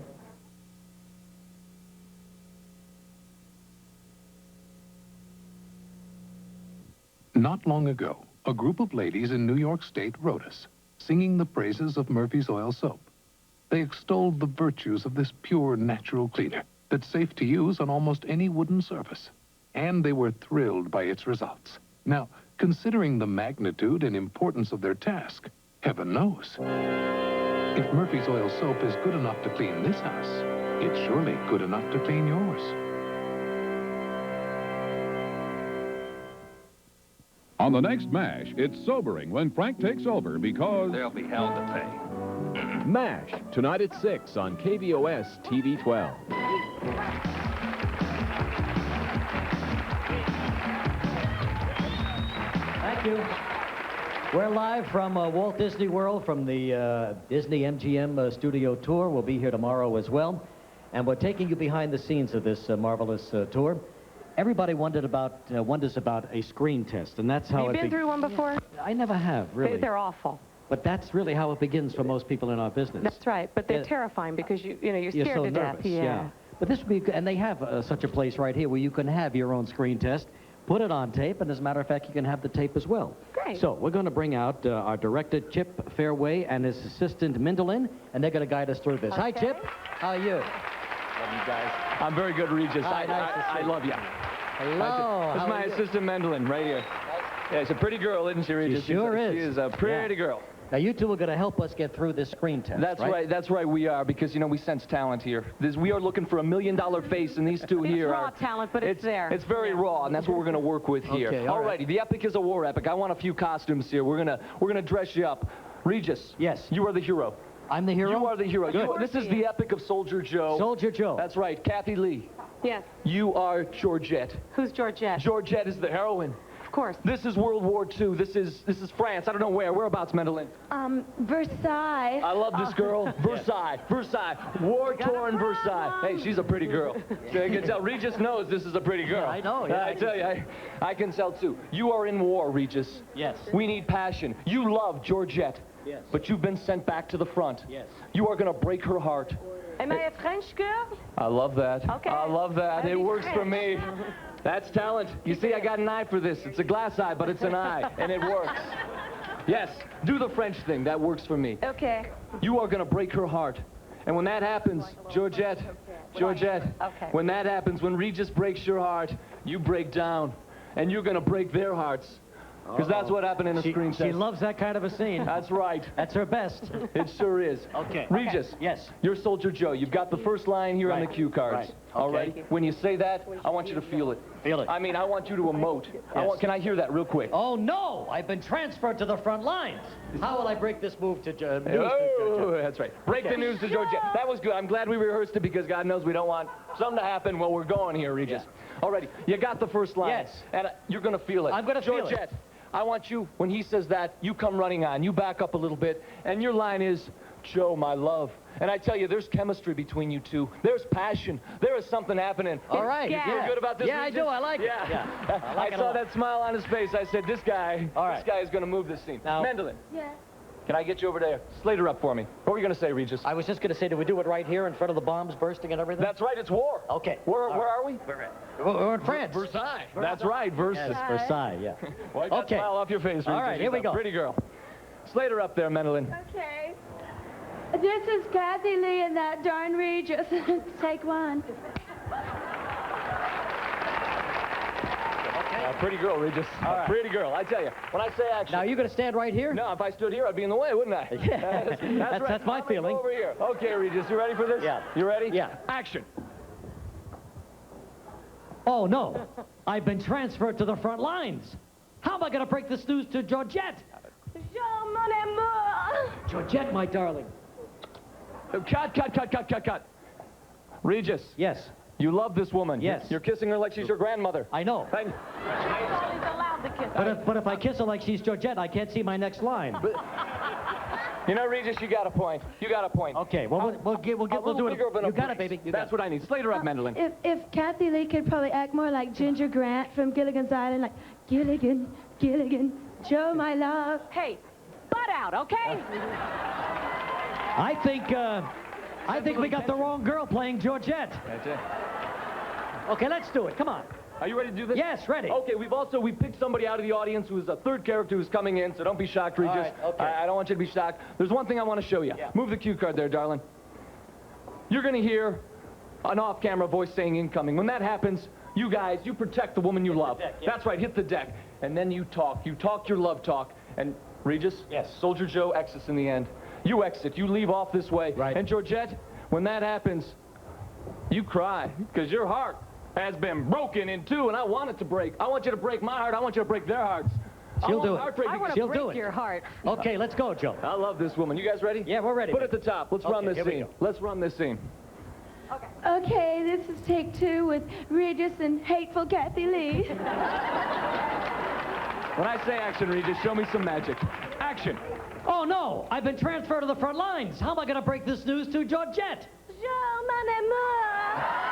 Not long ago, a group of ladies in New York State wrote us, singing the praises of Murphy's Oil Soap. They extolled the virtues of this pure, natural cleaner that's safe to use on almost any wooden surface. And they were thrilled by its results. Now, considering the magnitude and importance of their task, heaven knows. If Murphy's Oil Soap is good enough to clean this house, it's surely good enough to clean yours. On the next MASH, it's sobering when Frank takes over because There'll be hell to pay. MASH, tonight at 6 on KVOS TV 12. Thank you. We're live from Walt Disney World from the Disney-MGM Studio Tour. We'll be here tomorrow as well. And we're taking you behind the scenes of this marvelous tour. Everybody wonders about a screen test, and that's how Have you been through one before? I never have, really. They're awful. But that's really how it begins for most people in our business. That's right, but they're terrifying because you're scared so to nervous, death. yeah. But this would be, and they have such a place right here where you can have your own screen test, put it on tape, and as a matter of fact, you can have the tape as well. Great. So we're going to bring out our director, Chip Fairway, and his assistant, Mindolin, and they're going to guide us through this. Okay. Hi, Chip. How are you? Love you guys. I'm very good, Regis. Hi, nice to see I you. love you. Hello. This is my assistant, Mandolin, right here. Yeah, she's a pretty girl, isn't she, Regis? She sure is. She is a pretty girl. Now, you two are going to help us get through this screen test, That's right. That's right, we are, because, you know, we sense talent here. We are looking for $1 million face, and these two here raw are... talent, but it's there. It's very raw, and that's what we're going to work with here. Okay, all right. Alrighty, the epic is a war epic. I want a few costumes here. We're gonna dress you up. Regis. Yes. You are the hero. I'm the hero? You are the hero. Good. This is the epic of Soldier Joe. Soldier Joe. That's right. Kathie Lee. Yes. You are Georgette. Who's Georgette? Georgette is the heroine. Of course. This is World War II. This is France. I don't know where. Whereabouts, Mandolin? Versailles. I love this girl. Versailles. Versailles. War-torn Versailles. Hey, she's a pretty girl. So you can tell. Regis knows this is a pretty girl. Yeah, I know. Yeah, I tell you, I can tell too. You are in war, Regis. Yes. We need passion. You love Georgette. Yes. But you've been sent back to the front. Yes. You are going to break her heart. Am I a French girl? I love that. Okay. I love that. It works for me. That's talent. You see, I got an eye for this. It's a glass eye, but it's an eye, and it works. Yes, do the French thing. That works for me. Okay. You are going to break her heart. And when that happens, Georgette, when that happens, when Regis breaks your heart, you break down, and you're going to break their hearts. Because that's what happened in a screen test. She loves that kind of a scene. That's right. That's her best. It sure is. Okay. Regis. Yes. You're Soldier Joe. You've got the first line here on the cue cards. Right. All Okay. right? When you say that, I want you to feel it. Feel it. I mean, I want you to emote. Yes. Can I hear that real quick? Oh, no! I've been transferred to the front lines. How will I break this move to That's right. Break the news to Georgette. That was good. I'm glad we rehearsed it because God knows we don't want something to happen while we're going here, Regis. Alrighty. You got the first line. Yes. And you're going to feel it. I'm going to feel it. Georgette, I want you, when he says that, you come running on. You back up a little bit. And your line is, Joe, my love. And I tell you, there's chemistry between you two. There's passion. There is something happening. All right. You feel good about this, Yeah, Regis? I do. I like it. Yeah. I I saw that smile on his face. I said, this guy is going to move this scene. Now, Mandolin. Yeah. Can I get you over there? Slater up for me. What were you going to say, Regis? I was just going to say, do we do it right here in front of the bombs bursting and everything? That's right. It's war. Okay. Where are we? We're in France. Versailles. That's right. Versailles. Yes, Versailles, yeah. Wipe that smile off your face, Regis. All right, here we go. Pretty girl. Slater up there, Mandolin. Okay. This is Kathie Lee and that darn Regis. Take one. Pretty girl, Regis. right. Pretty girl. I tell you, when I say action. Now, you're going to stand right here? No, if I stood here, I'd be in the way, wouldn't I? Yeah. That's right. That's my I'm gonna feeling. Go over here. Okay, Regis, you ready for this? Yeah. You ready? Yeah. Action. Oh, no. I've been transferred to the front lines. How am I going to break this news to Georgette? Jean, mon amour. Georgette, my darling. Cut. Regis. Yes. You love this woman. Yes. You're kissing her like she's your grandmother. I know. He's allowed to kiss. But if I kiss her like she's Georgette, I can't see my next line. You know, Regis, you got a point. You got a point. Okay, well, we'll do it. You got it, baby. That's what I need. Slater up, Mandolin. If Kathie Lee could probably act more like Ginger Grant from Gilligan's Island, like Gilligan, Joe, my love. Hey, butt out, okay? I think we got the wrong girl playing Georgette. That's it. Okay, let's do it. Come on. Are you ready to do this? Yes, ready. Okay, we've picked somebody out of the audience who's a third character who's coming in, so don't be shocked, Regis. All right, okay. I don't want you to be shocked. There's one thing I want to show you. Yeah. Move the cue card there, darling. You're going to hear an off-camera voice saying incoming. When that happens, you guys, you protect the woman you love. Deck, yeah. That's right, hit the deck. And then you talk. You talk your love talk. And Regis? Yes. Soldier Joe exits in the end. You exit. You leave off this way. Right. And Georgette, when that happens, you cry because your heart has been broken in two, and I want it to break. I want you to break my heart. I want you to break their hearts. She'll do it. I want to break your heart. Okay, let's go, Joe. I love this woman. You guys ready? Yeah, we're ready. Put it at the top. Let's run this here we scene. go. Let's run this scene. Okay, this is take two with Regis and hateful Kathie Lee. When I say action, Regis, show me some magic. Action. Oh, no. I've been transferred to the front lines. How am I going to break this news to Georgette? Jean, mon amour.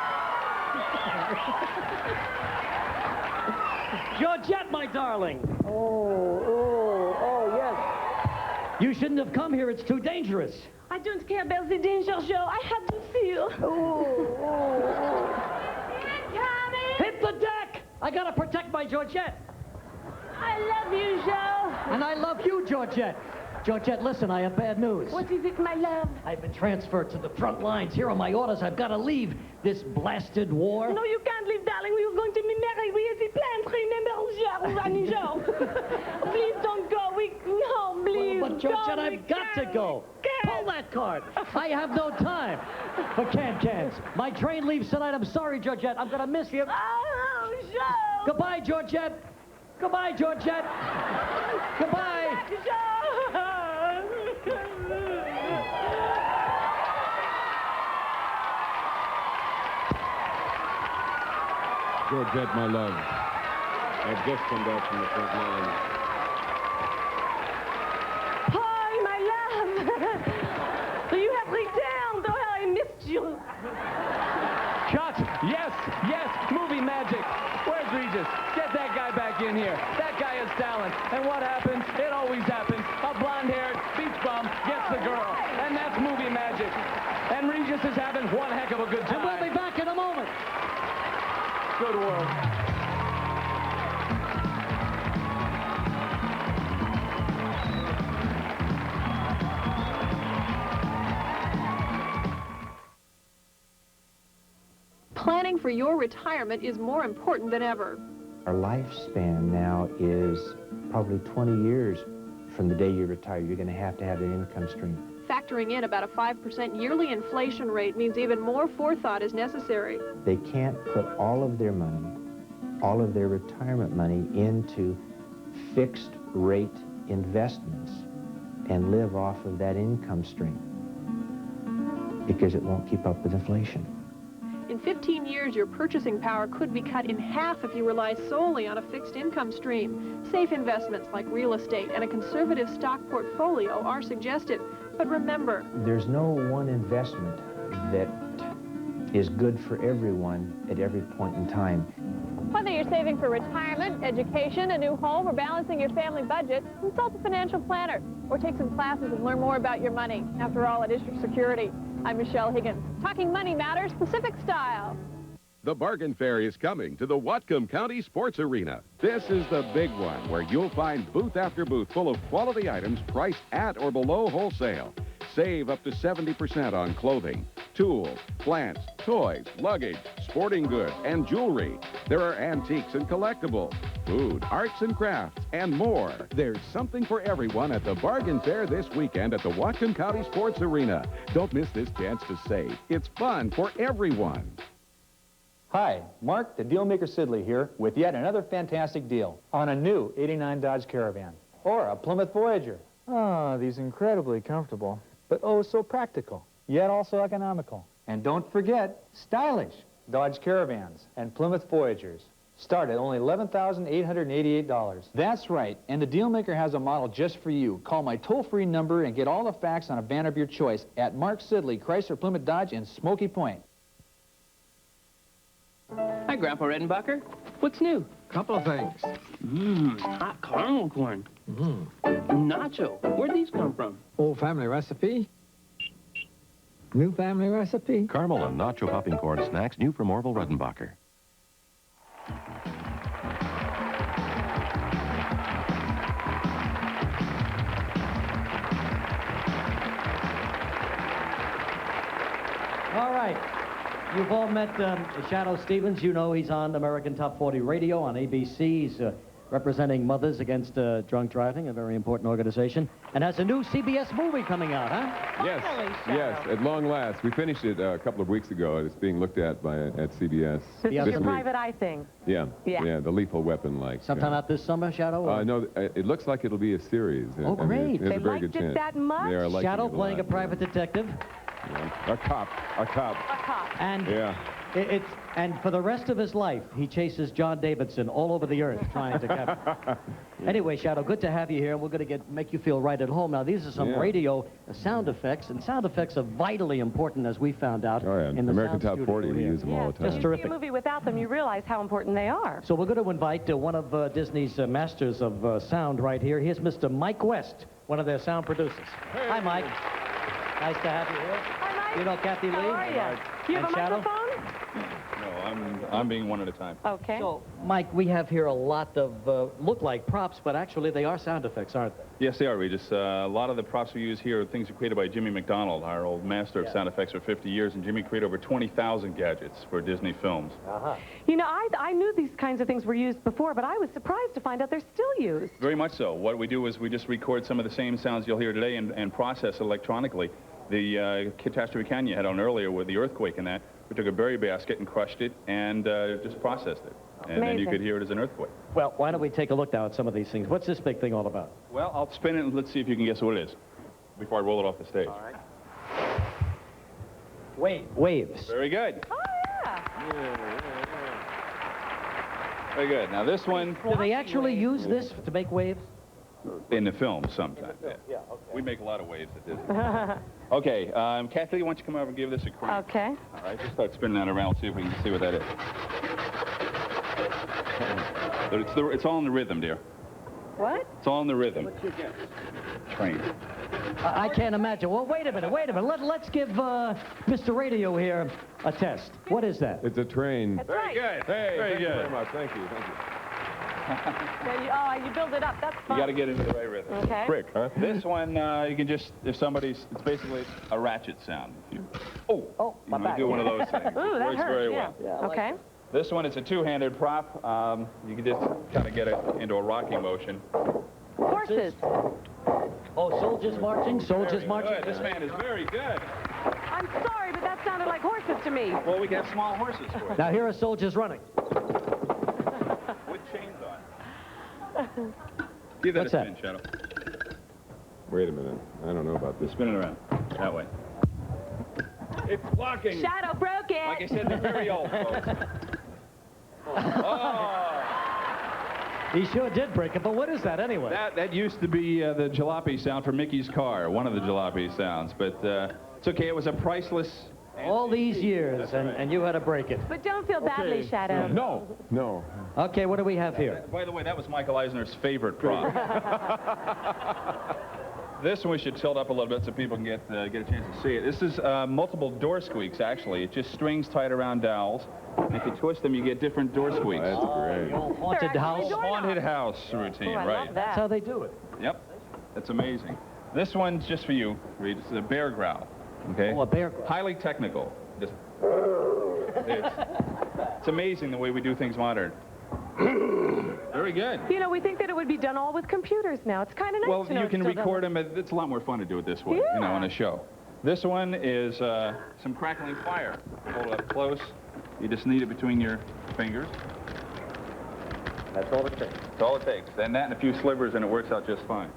Georgette, my darling. Oh, yes. You shouldn't have come here. It's too dangerous. I don't care about the danger, Joe. I have to see you. Hit the deck! I gotta protect my Georgette. I love you, Joe. And I love you, Georgette. Georgette, listen, I have bad news. What is it, my love? I've been transferred to the front lines. Here are my orders. I've got to leave this blasted war. No, you can't leave, darling. We are going to be married. We have the plans. Remember, Joe. Please don't go. No, please. But Georgette, I've got to go. Pull that card. I have no time for can-cans. My train leaves tonight. I'm sorry, Georgette. I'm going to miss you. Oh, Joe. Goodbye, Georgette. Goodbye, Georgette. Goodbye. Georgette, my love, I've just come back from the front line. Hi, my love. You have returned. Oh, I missed you. Cut! Yes, yes, movie magic. Where's Regis? Get that guy back in here. That guy has talent. And what happens? It always happens. A blonde-haired beach bum gets the girl. And that's movie magic. And Regis is having one heck of a good time. And we'll be back in a moment. Good world. Planning for your retirement is more important than ever. Our lifespan now is probably 20 years from the day you retire. You're going to have an income stream. Factoring in about a 5% yearly inflation rate means even more forethought is necessary. They can't put all of their money, all of their retirement money into fixed rate investments and live off of that income stream because it won't keep up with inflation. In 15 years, your purchasing power could be cut in half if you rely solely on a fixed income stream. Safe investments like real estate and a conservative stock portfolio are suggested. But remember, there's no one investment that is good for everyone at every point in time. whether you're saving for retirement, education, a new home, or balancing your family budget, consult a financial planner or take some classes and learn more about your money. After all, it is your security. I'm Michelle Higgins, talking Money Matters Pacific style. The Bargain Fair is coming to the Whatcom County Sports Arena. This is the big one where you'll find booth after booth full of quality items priced at or below wholesale. Save up to 70% on clothing, tools, plants, toys, luggage, sporting goods, and jewelry. There are antiques and collectibles, food, arts and crafts, and more. There's something for everyone at the Bargain Fair this weekend at the Whatcom County Sports Arena. Don't miss this chance to save. It's fun for everyone. Hi, Mark, the Dealmaker Sidley here with yet another fantastic deal on a new '89 Dodge Caravan or a Plymouth Voyager. Oh, these incredibly comfortable, but oh so practical, yet also economical. And don't forget, stylish Dodge Caravans and Plymouth Voyagers start at only $11,888. That's right, and the Dealmaker has a model just for you. Call my toll-free number and get all the facts on a van of your choice at Mark Sidley, Chrysler Plymouth Dodge in Smoky Point. Hi, Grandpa Redenbacher. What's new? Couple of things. Hot caramel corn. Nacho. Where'd these come from? Old family recipe. New family recipe. Caramel and nacho popping corn snacks new from Orville Redenbacher. All right. You've all met Shadoe Stevens. You know he's on American Top 40 Radio on ABC. He's representing Mothers Against Drunk Driving, a very important organization, and has a new CBS movie coming out, huh? Yes, at long last. We finished it a couple of weeks ago. It's being looked at at CBS. This is your week. private eye thing. Yeah, Yeah. the lethal weapon, like. Sometime out this summer, Shadoe? No, it looks like it'll be a series. Oh, great. There's They a very liked good it chance. that much? They are liking Shadoe it playing a lot. private detective. Yeah. A cop. And Yeah. And for the rest of his life, he chases John Davidson all over the earth trying to capture. Anyway, Shadoe, good to have you here, and we're going to make you feel right at home. Now, these are some radio sound effects, and sound effects are vitally important, as we found out. Oh, yeah. In the American sound Top 40, we use them all the time. Just terrific. See a movie without them, you realize how important they are. So we're going to invite one of Disney's masters of sound right here. Here's Mr. Mike West, one of their sound producers. Hey. Hi, Mike. Nice to have you here. Hi, Mike. You know Kathie Lee? How are you? Do you have a Shadoe? microphone? No, I'm being one at a time. Okay. So, Mike, we have here a lot of look like props, but actually they are sound effects, aren't they? Yes, they are, Regis. A lot of the props we use here are things created by Jimmy McDonald, our old master of sound effects for 50 years, and Jimmy created over 20,000 gadgets for Disney films. You know, I knew these kinds of things were used before, but I was surprised to find out they're still used. Very much so. What we do is we just record some of the same sounds you'll hear today and process electronically. The catastrophe can you had on earlier with the earthquake and that, we took a berry basket and crushed it and just processed it. And then you could hear it as an earthquake. Well, why don't we take a look now at some of these things. What's this big thing all about? Well, I'll spin it and let's see if you can guess what it is before I roll it off the stage. All right. Waves. Very good. Oh, yeah. Very good. Now this one... Do they actually use this to make waves? In the film, sometimes. Yeah. Okay. We make a lot of waves at Disney. Okay, Kathie, why don't you come over and give this a crank? Okay. All right, just start spinning that around, see if we can see what that is. But it's all in the rhythm, dear. What? It's all in the rhythm. Train. I can't imagine. Well, wait a minute. Let's give Mr. Radio here a test. What is that? It's a train. That's right. Good. Hey, very thank you good. very much. Thank you. Thank you. You build it up. That's fun. You got to get into the right rhythm. Okay. Quick, huh? This one, you can just, if somebody's, it's basically a ratchet sound. My back. Do one of those things. Ooh, that Works hurts. very Yeah. well. Okay. This one, it's a two-handed prop. You can just kind of get it into a rocking motion. Horses. Oh, soldiers marching. Soldiers marching. Good. This man is very good. I'm sorry, but that sounded like horses to me. Well, we can have small horses for you. Now here are soldiers running. With chains on. Give that What's a spin, Shadoe. Wait a minute. I don't know about this. Spin it around. That way. It's blocking. Shadoe broke it. Like I said, they're very old, folks. Oh! He sure did break it, but what is that anyway? That used to be the jalopy sound for Mickey's car, one of the jalopy sounds, but it's okay. It was a priceless... All these years, and you had to break it. But don't feel badly, Shadoe. No. Okay, what do we have here? By the way, that was Michael Eisner's favorite prop. This one we should tilt up a little bit so people can get a chance to see it. This is multiple door squeaks, actually. It's just strings tied around dowels. And if you twist them, you get different door squeaks. That's great. Haunted house. Haunted house routine, I right? love that. That's how they do it. Yep. That's amazing. This one's just for you, Reed. It's a bear growl. Okay? Oh, a bear growl. Highly technical. Just, it's amazing the way we do things modern. Very good. You know, we think that it would be done all with computers now. It's kind of nice Well, to know you can it's still record done. them. It's a lot more fun to do it this way, you know, on a show. This one is some crackling fire. Hold it up close. You just knead it between your fingers. That's all it takes. That's all it takes. Then that and a few slivers, and it works out just fine.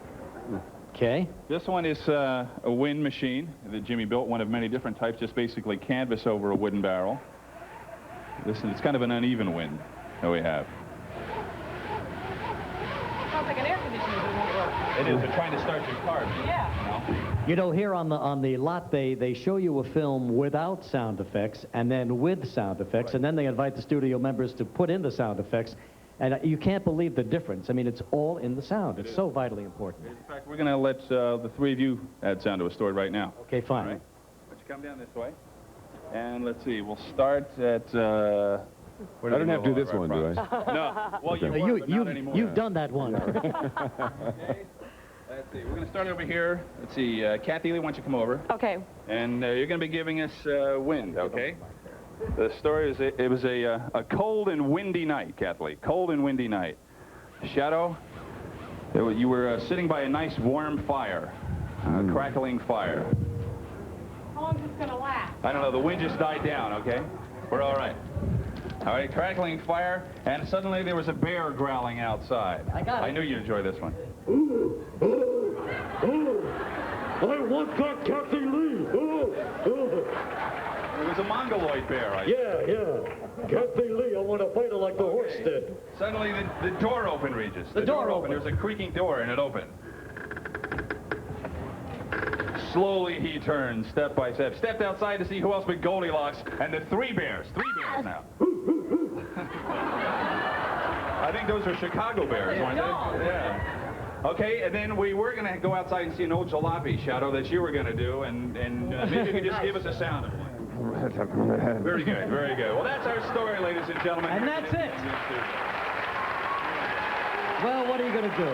Okay. This one is a wind machine that Jimmy built, one of many different types, just basically canvas over a wooden barrel. It's kind of an uneven wind that we have. Sounds like an air conditioner that won't work. It is. They're trying to start your car. Yeah. You know, here on the lot, they show you a film without sound effects and then with sound effects, and then they invite the studio members to put in the sound effects. And you can't believe the difference. I mean, it's all in the sound. It's so vitally important. In fact, we're going to let the three of you add sound to a story right now. Okay, fine. All right. Why don't you come down this way? And let's see. We'll start at... I don't have to do this one, do I? No. Well, Okay. You've done that one. Okay. Let's see. We're going to start over here. Let's see. Kathie Lee, why don't you come over? Okay. And you're going to be giving us wind, okay? The story is it was a cold and windy night, Kathie. Cold and windy night. Shadoe, you were sitting by a nice warm fire, a crackling fire. How long is this going to last? I don't know. The wind just died down, okay? We're all right. All right, crackling fire, and suddenly there was a bear growling outside. I knew you'd enjoy this one. I want that Kathie Lee. It was was a mongoloid bear. Yeah. Kathie Lee, I want to fight her like the horse did. Suddenly, the door opened, Regis. The door opened. There was a creaking door, and it opened. Slowly, he turned, step by step. Stepped outside to see who else but Goldilocks, and the three bears. Three bears now. I think those are Chicago bears, weren't they? Yeah. Okay, and then we were going to go outside and see an old jalopy, Shadow, that you were going to do, and maybe you could just give us a sound of one. Very good, very good. Well, that's our story, ladies and gentlemen. And that's it. Well, what are you going to do?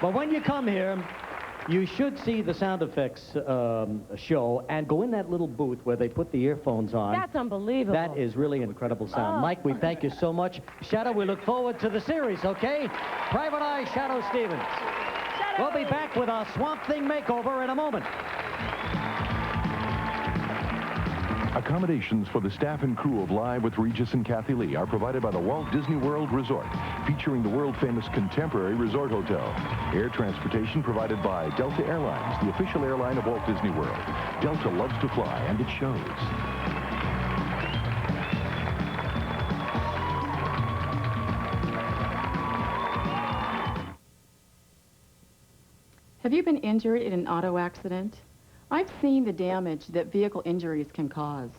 Well, when you come here, you should see the sound effects show and go in that little booth where they put the earphones on. That's unbelievable. That is really incredible sound. Oh. Mike, we thank you so much. Shadow, we look forward to the series, okay? Private Eye, Shadoe Stevens. We'll be back with our Swamp Thing makeover in a moment. Accommodations for the staff and crew of Live with Regis and Kathie Lee are provided by the Walt Disney World Resort, featuring the world-famous Contemporary Resort Hotel. Air transportation provided by Delta Airlines, the official airline of Walt Disney World. Delta loves to fly, and it shows. Have you been injured in an auto accident? I've seen the damage that vehicle injuries can cause.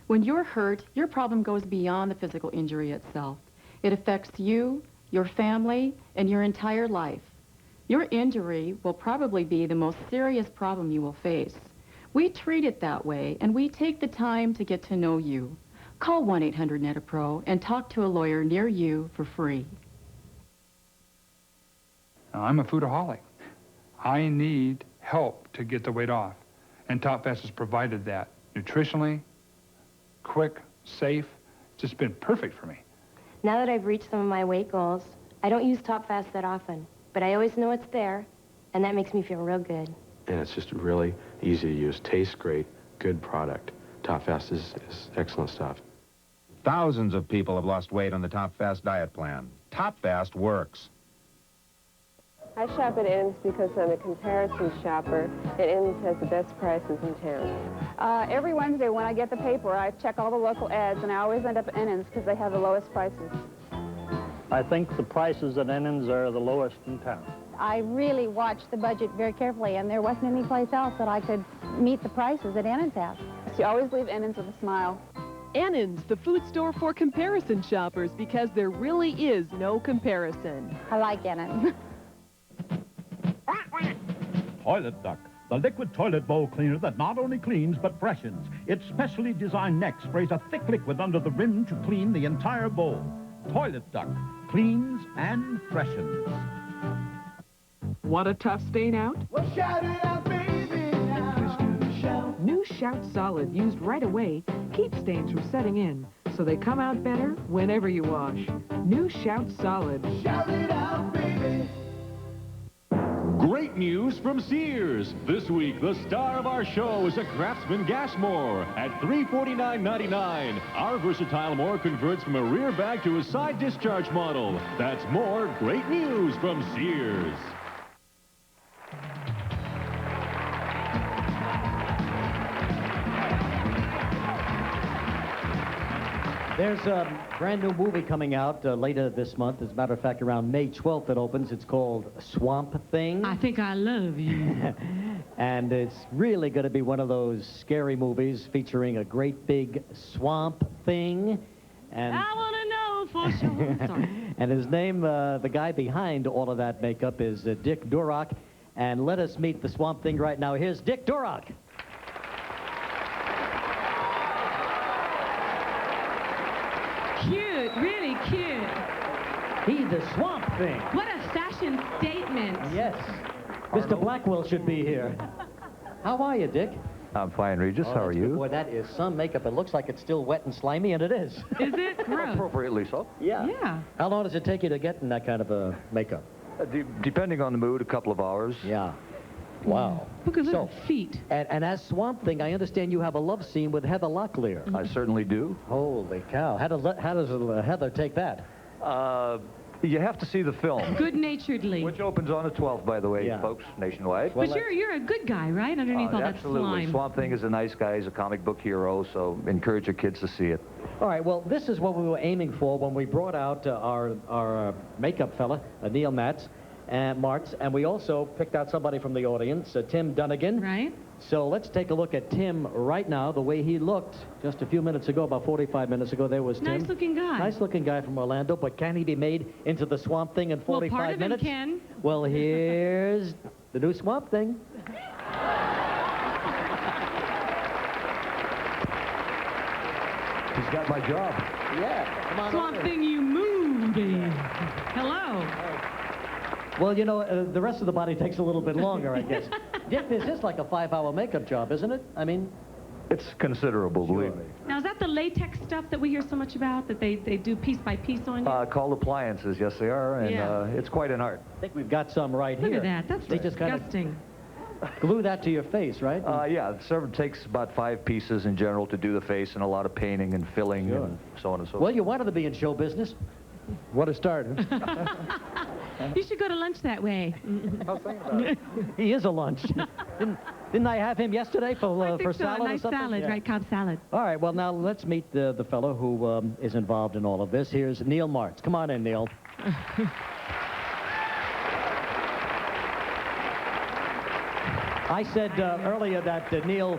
When you're hurt, your problem goes beyond the physical injury itself. It affects you, your family, and your entire life. Your injury will probably be the most serious problem you will face. We treat it that way, and we take the time to get to know you. Call 1-800-NET-A-PRO and talk to a lawyer near you for free. I'm a foodaholic. I need help to get the weight off. And Top Fast has provided that. Nutritionally, quick, safe, just been perfect for me. Now that I've reached some of my weight goals, I don't use Top Fast that often, but I always know it's there, and that makes me feel real good. And it's just really easy to use, tastes great, good product. Top Fast is excellent stuff. Thousands of people have lost weight on the Top Fast diet plan. Top Fast works. I shop at Inn's because I'm a comparison shopper, and Inn's has the best prices in town. Every Wednesday when I get the paper, I check all the local ads, and I always end up at Inn's because they have the lowest prices. I think the prices at Inn's are the lowest in town. I really watched the budget very carefully, and there wasn't any place else that I could meet the prices that Inn's has. You always leave Inn's with a smile. Annan's, the food store for comparison shoppers, because there really is no comparison. I like Annan's. Toilet Duck, the liquid toilet bowl cleaner that not only cleans but freshens. Its specially designed neck sprays a thick liquid under the rim to clean the entire bowl. Toilet Duck cleans and freshens. Want a tough stain out? Well, shout it out, baby, now. New Shout Solid, used right away, keeps stains from setting in, so they come out better whenever you wash. New Shout Solid. Shout it out, baby. Great news from Sears. This week, the star of our show is a Craftsman gas mower at $349.99. Our versatile mower converts from a rear bag to a side discharge model. That's more great news from Sears. There's a brand new movie coming out later this month. As a matter of fact, around May 12th it opens. It's called Swamp Thing. I think I love you. And it's really going to be one of those scary movies featuring a great big swamp thing. And I want to know for sure. Sorry. And his name, the guy behind all of that makeup is Dick Durock. And let us meet the Swamp Thing right now. Here's Dick Durock. Cute, really cute. He's the Swamp Thing. What a fashion statement. Yes. Mr. Blackwell should be here. How are you, Dick? I'm fine, Regis. How are you? Boy, that is some makeup. It looks like it's still wet and slimy, and it is. Is it? Gross. Appropriately so. Yeah. Yeah. How long does it take you to get in that kind of a makeup? Depending on the mood, a couple of hours. Yeah. Wow. Look at those feet. And as Swamp Thing, I understand you have a love scene with Heather Locklear. I certainly do. Holy cow. How does Heather take that? You have to see the film. Good-naturedly. Which opens on the 12th, by the way, folks, nationwide. But you're a good guy, right? Underneath all that absolutely. slime. Swamp Thing is a nice guy. He's a comic book hero, so encourage your kids to see it. All right, well, this is what we were aiming for when we brought out our makeup fella, Neil Martz, and we also picked out somebody from the audience, Tim Dunnigan. Right. So let's take a look at Tim right now, the way he looked just a few minutes ago, about 45 minutes ago. There was Tim. Nice-looking guy. Nice-looking guy from Orlando, but can he be made into the Swamp Thing in 45 well, part of minutes? Him can. Well, here's the new Swamp Thing. He's got my job. Yeah, come on Swamp over. Thing, you movie. Hello. Well, you know, the rest of the body takes a little bit longer, I guess. Dick, this is like a 5-hour makeup job, isn't it? I mean... It's considerable, believe me. Now, is that the latex stuff that we hear so much about, that they do piece by piece on you? Called appliances, yes they are, and it's quite an art. I think we've got some right Look here. at that. That's They just kinda disgusting. glue that to your face, right? Yeah, it takes about 5 pieces in general to do the face, and a lot of painting and filling and so on and so forth. Well, you wanted to be in show business. What a start. You should go to lunch that way. He is a lunch. Didn't I have him yesterday for so. salad A nice or something? salad, Yeah. right? Cobb salad. All right, well, now let's meet the fellow who is involved in all of this. Here's Neil Martz. Come on in, Neil. I said earlier that Neil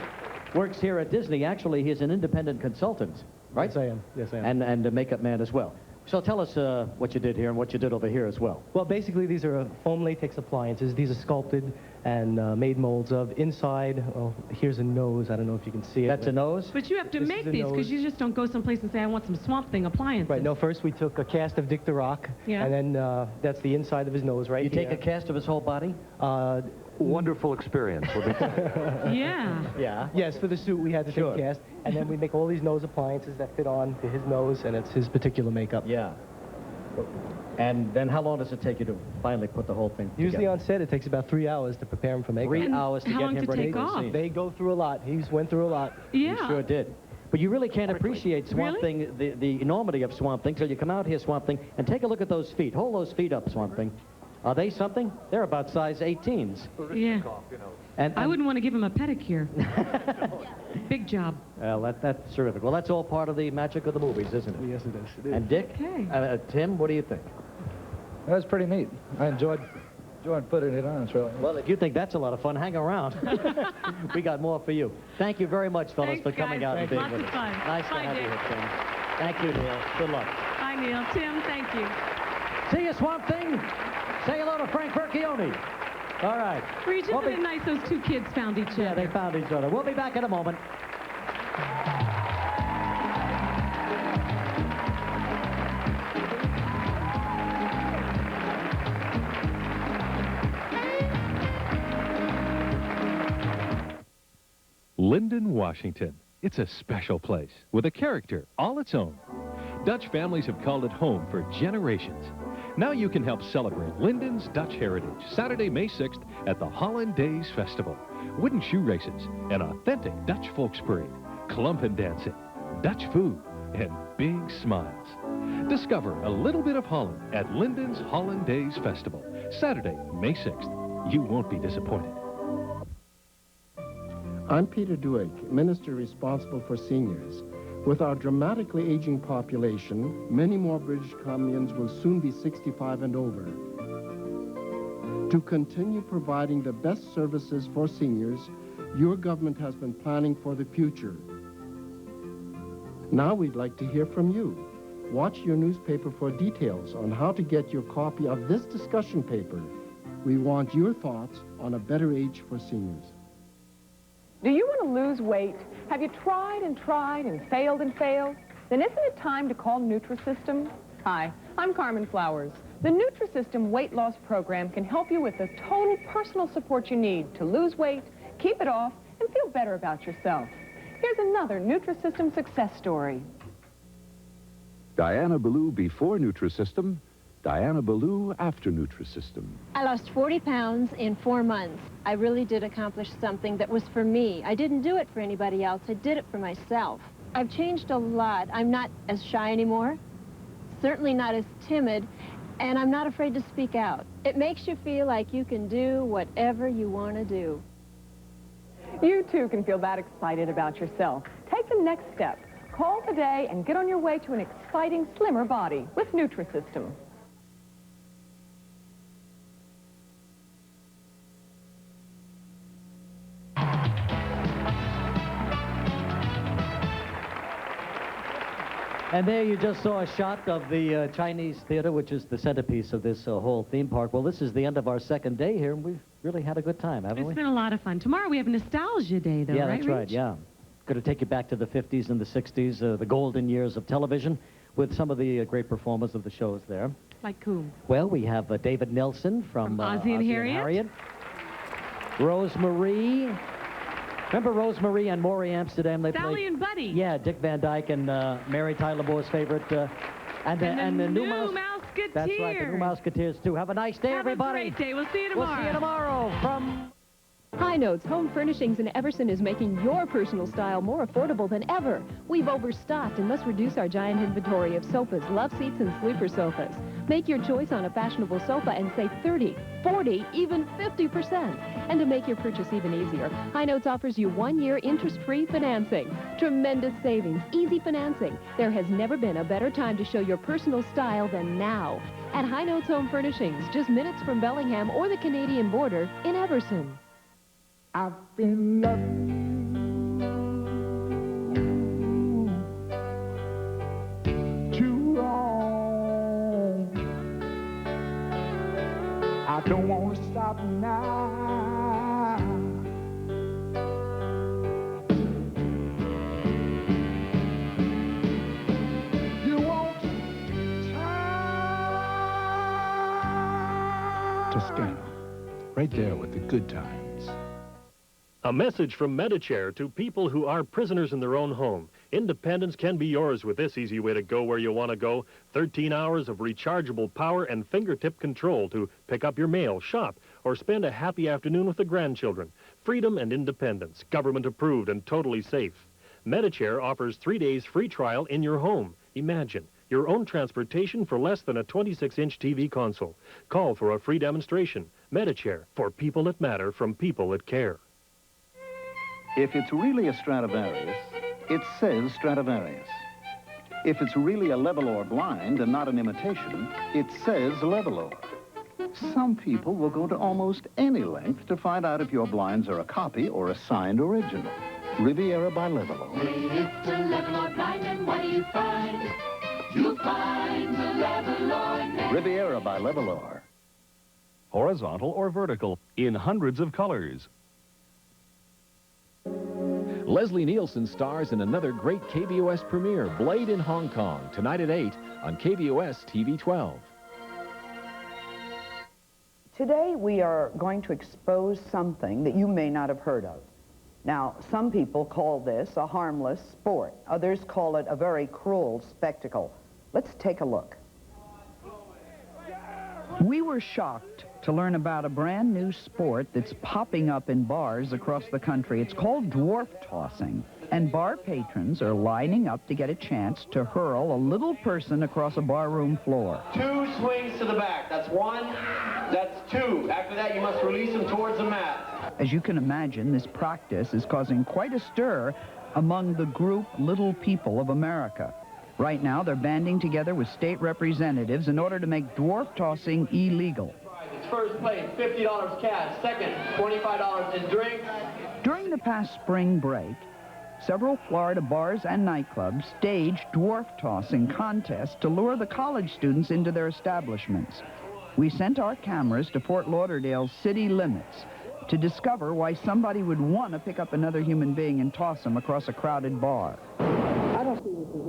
works here at Disney. Actually, he's an independent consultant, right? Yes, I am. Yes, I am. And a makeup man as well. So tell us what you did here and what you did over here as well. Well, basically, these are foam latex appliances. These are sculpted and made molds of. Inside, well, here's a nose. I don't know if you can see it. That's a nose? But you have to This make is a these, because nose. you just don't go someplace and say, I want some Swamp Thing appliances. Right. No, first we took a cast of Dick the Rock. Yeah. And then that's the inside of his nose right You here. take a cast of his whole body? Wonderful experience. Yeah. Yeah. Yes, for the suit we had to take a cast. And then we make all these nose appliances that fit on to his nose, and it's his particular makeup. Yeah. And then how long does it take you to finally put the whole thing Usually together? on set, it takes about 3 hours to prepare him for makeup. 3 hours to how get long him to ready take for the off? scene. They go through a lot. He's went through a lot. Yeah. You sure did. But you really can't appreciate Swamp Thing, the enormity of Swamp Thing, till you come out here, Swamp Thing, and take a look at those feet. Hold those feet up, Swamp Thing. Are they something? They're about size 18s. Yeah. And I wouldn't want to give him a pedicure. Big job. Well, that's terrific. Well, that's all part of the magic of the movies, isn't it? Yes, it is. And Dick? Okay. Tim, what do you think? That was pretty neat. I enjoyed putting it on. It's really. Well, if you think that's a lot of fun, hang around. We got more for you. Thank you very much, fellas, Thanks, for coming guys. out and being Lots with of us. fun. Nice Bye, to have you Dick. here, Tim. Thank you, Neil. Good luck. Bye, Neil. Tim, thank you. See you, Swamp Thing. Say hello to Frank Berchione. All right. Regis, isn't it nice those two kids found each other? Yeah, they found each other. We'll be back in a moment. Linden, Washington. It's a special place with a character all its own. Dutch families have called it home for generations. Now you can help celebrate Linden's Dutch heritage Saturday, May 6th at the Holland Days Festival. Wooden shoe races, an authentic Dutch folks parade, clumpen dancing, Dutch food, and big smiles. Discover a little bit of Holland at Linden's Holland Days Festival, Saturday, May 6th. You won't be disappointed. I'm Peter Duick, Minister responsible for seniors. With our dramatically aging population, many more British Columbians will soon be 65 and over. To continue providing the best services for seniors, your government has been planning for the future. Now we'd like to hear from you. Watch your newspaper for details on how to get your copy of this discussion paper. We want your thoughts on a better age for seniors. Do you want to lose weight? Have you tried and tried and failed and failed? Then isn't it time to call Nutrisystem? Hi, I'm Carmen Flowers. The Nutrisystem weight loss program can help you with the total personal support you need to lose weight, keep it off, and feel better about yourself. Here's another Nutrisystem success story. Diana Ballou before Nutrisystem, Diana Ballou after Nutrisystem. I lost 40 pounds in 4 months. I really did accomplish something that was for me. I didn't do it for anybody else. I did it for myself. I've changed a lot. I'm not as shy anymore, certainly not as timid, And I'm not afraid to speak out. It makes you feel like you can do whatever you want to do. You too can feel that excited about yourself. Take the next step. Call today and get on your way to an exciting, slimmer body with Nutrisystem. And there you just saw a shot of the Chinese theater, which is the centerpiece of this whole theme park. Well, this is the end of our second day here, and we've really had a good time, haven't we? It's been a lot of fun. Tomorrow we have Nostalgia Day, though, yeah, right, that's right, Rich? yeah. Going to take you back to the 50s and the 60s, the golden years of television, with some of the great performers of the shows there. Like whom? Well, we have David Nelson from Ozzie and Harriet. Rosemarie. Remember Rosemarie and Maury Amsterdam? They Sally played, and Buddy. Yeah, Dick Van Dyke and Mary Tyler Moore's favorite. And the New Mouseketeers. That's right, the New Mouseketeers, too. Have a nice day, everybody. Have a great day. We'll see you tomorrow. We'll see you tomorrow from... High Notes Home Furnishings in Everson is making your personal style more affordable than ever. We've overstocked and must reduce our giant inventory of sofas, love seats, and sleeper sofas. Make your choice on a fashionable sofa and save 30, 40, even 50%. And to make your purchase even easier, High Notes offers you 1-year interest-free financing. Tremendous savings, easy financing. There has never been a better time to show your personal style than now. At High Notes Home Furnishings, just minutes from Bellingham or the Canadian border in Everson. I've been loving you too long. I don't want to stop now. You want time. Toscano, right there with the good times. A message from Medicare to people who are prisoners in their own home. Independence can be yours with this easy way to go where you want to go. 13 hours of rechargeable power and fingertip control to pick up your mail, shop, or spend a happy afternoon with the grandchildren. Freedom and independence, government approved and totally safe. Medicare offers 3 days free trial in your home. Imagine your own transportation for less than a 26-inch TV console. Call for a free demonstration. Medicare, for people that matter from people that care. If it's really a Stradivarius, it says Stradivarius. If it's really a Levolor blind and not an imitation, it says Levolor. Some people will go to almost any length to find out if your blinds are a copy or a signed original. Riviera by Levolor. It's a Levolor blind, and what do you find? You find the Levolor. Riviera by Levolor. Horizontal or vertical, in hundreds of colors. Leslie Nielsen stars in another great KVOS premiere, Blade in Hong Kong, tonight at 8 on KVOS TV 12. Today we are going to expose something that you may not have heard of. Now, some people call this a harmless sport. Others call it a very cruel spectacle. Let's take a look. We were shocked to learn about a brand new sport that's popping up in bars across the country. It's called dwarf tossing, and bar patrons are lining up to get a chance to hurl a little person across a barroom floor. 2 swings to the back. That's 1, that's 2. After that, you must release them towards the mat. As you can imagine, this practice is causing quite a stir among the group Little People of America. Right now, they're banding together with state representatives in order to make dwarf tossing illegal. It's first place, $50 cash. Second, $25 in drinks. During the past spring break, several Florida bars and nightclubs staged dwarf tossing contests to lure the college students into their establishments. We sent our cameras to Fort Lauderdale's city limits to discover why somebody would want to pick up another human being and toss him across a crowded bar.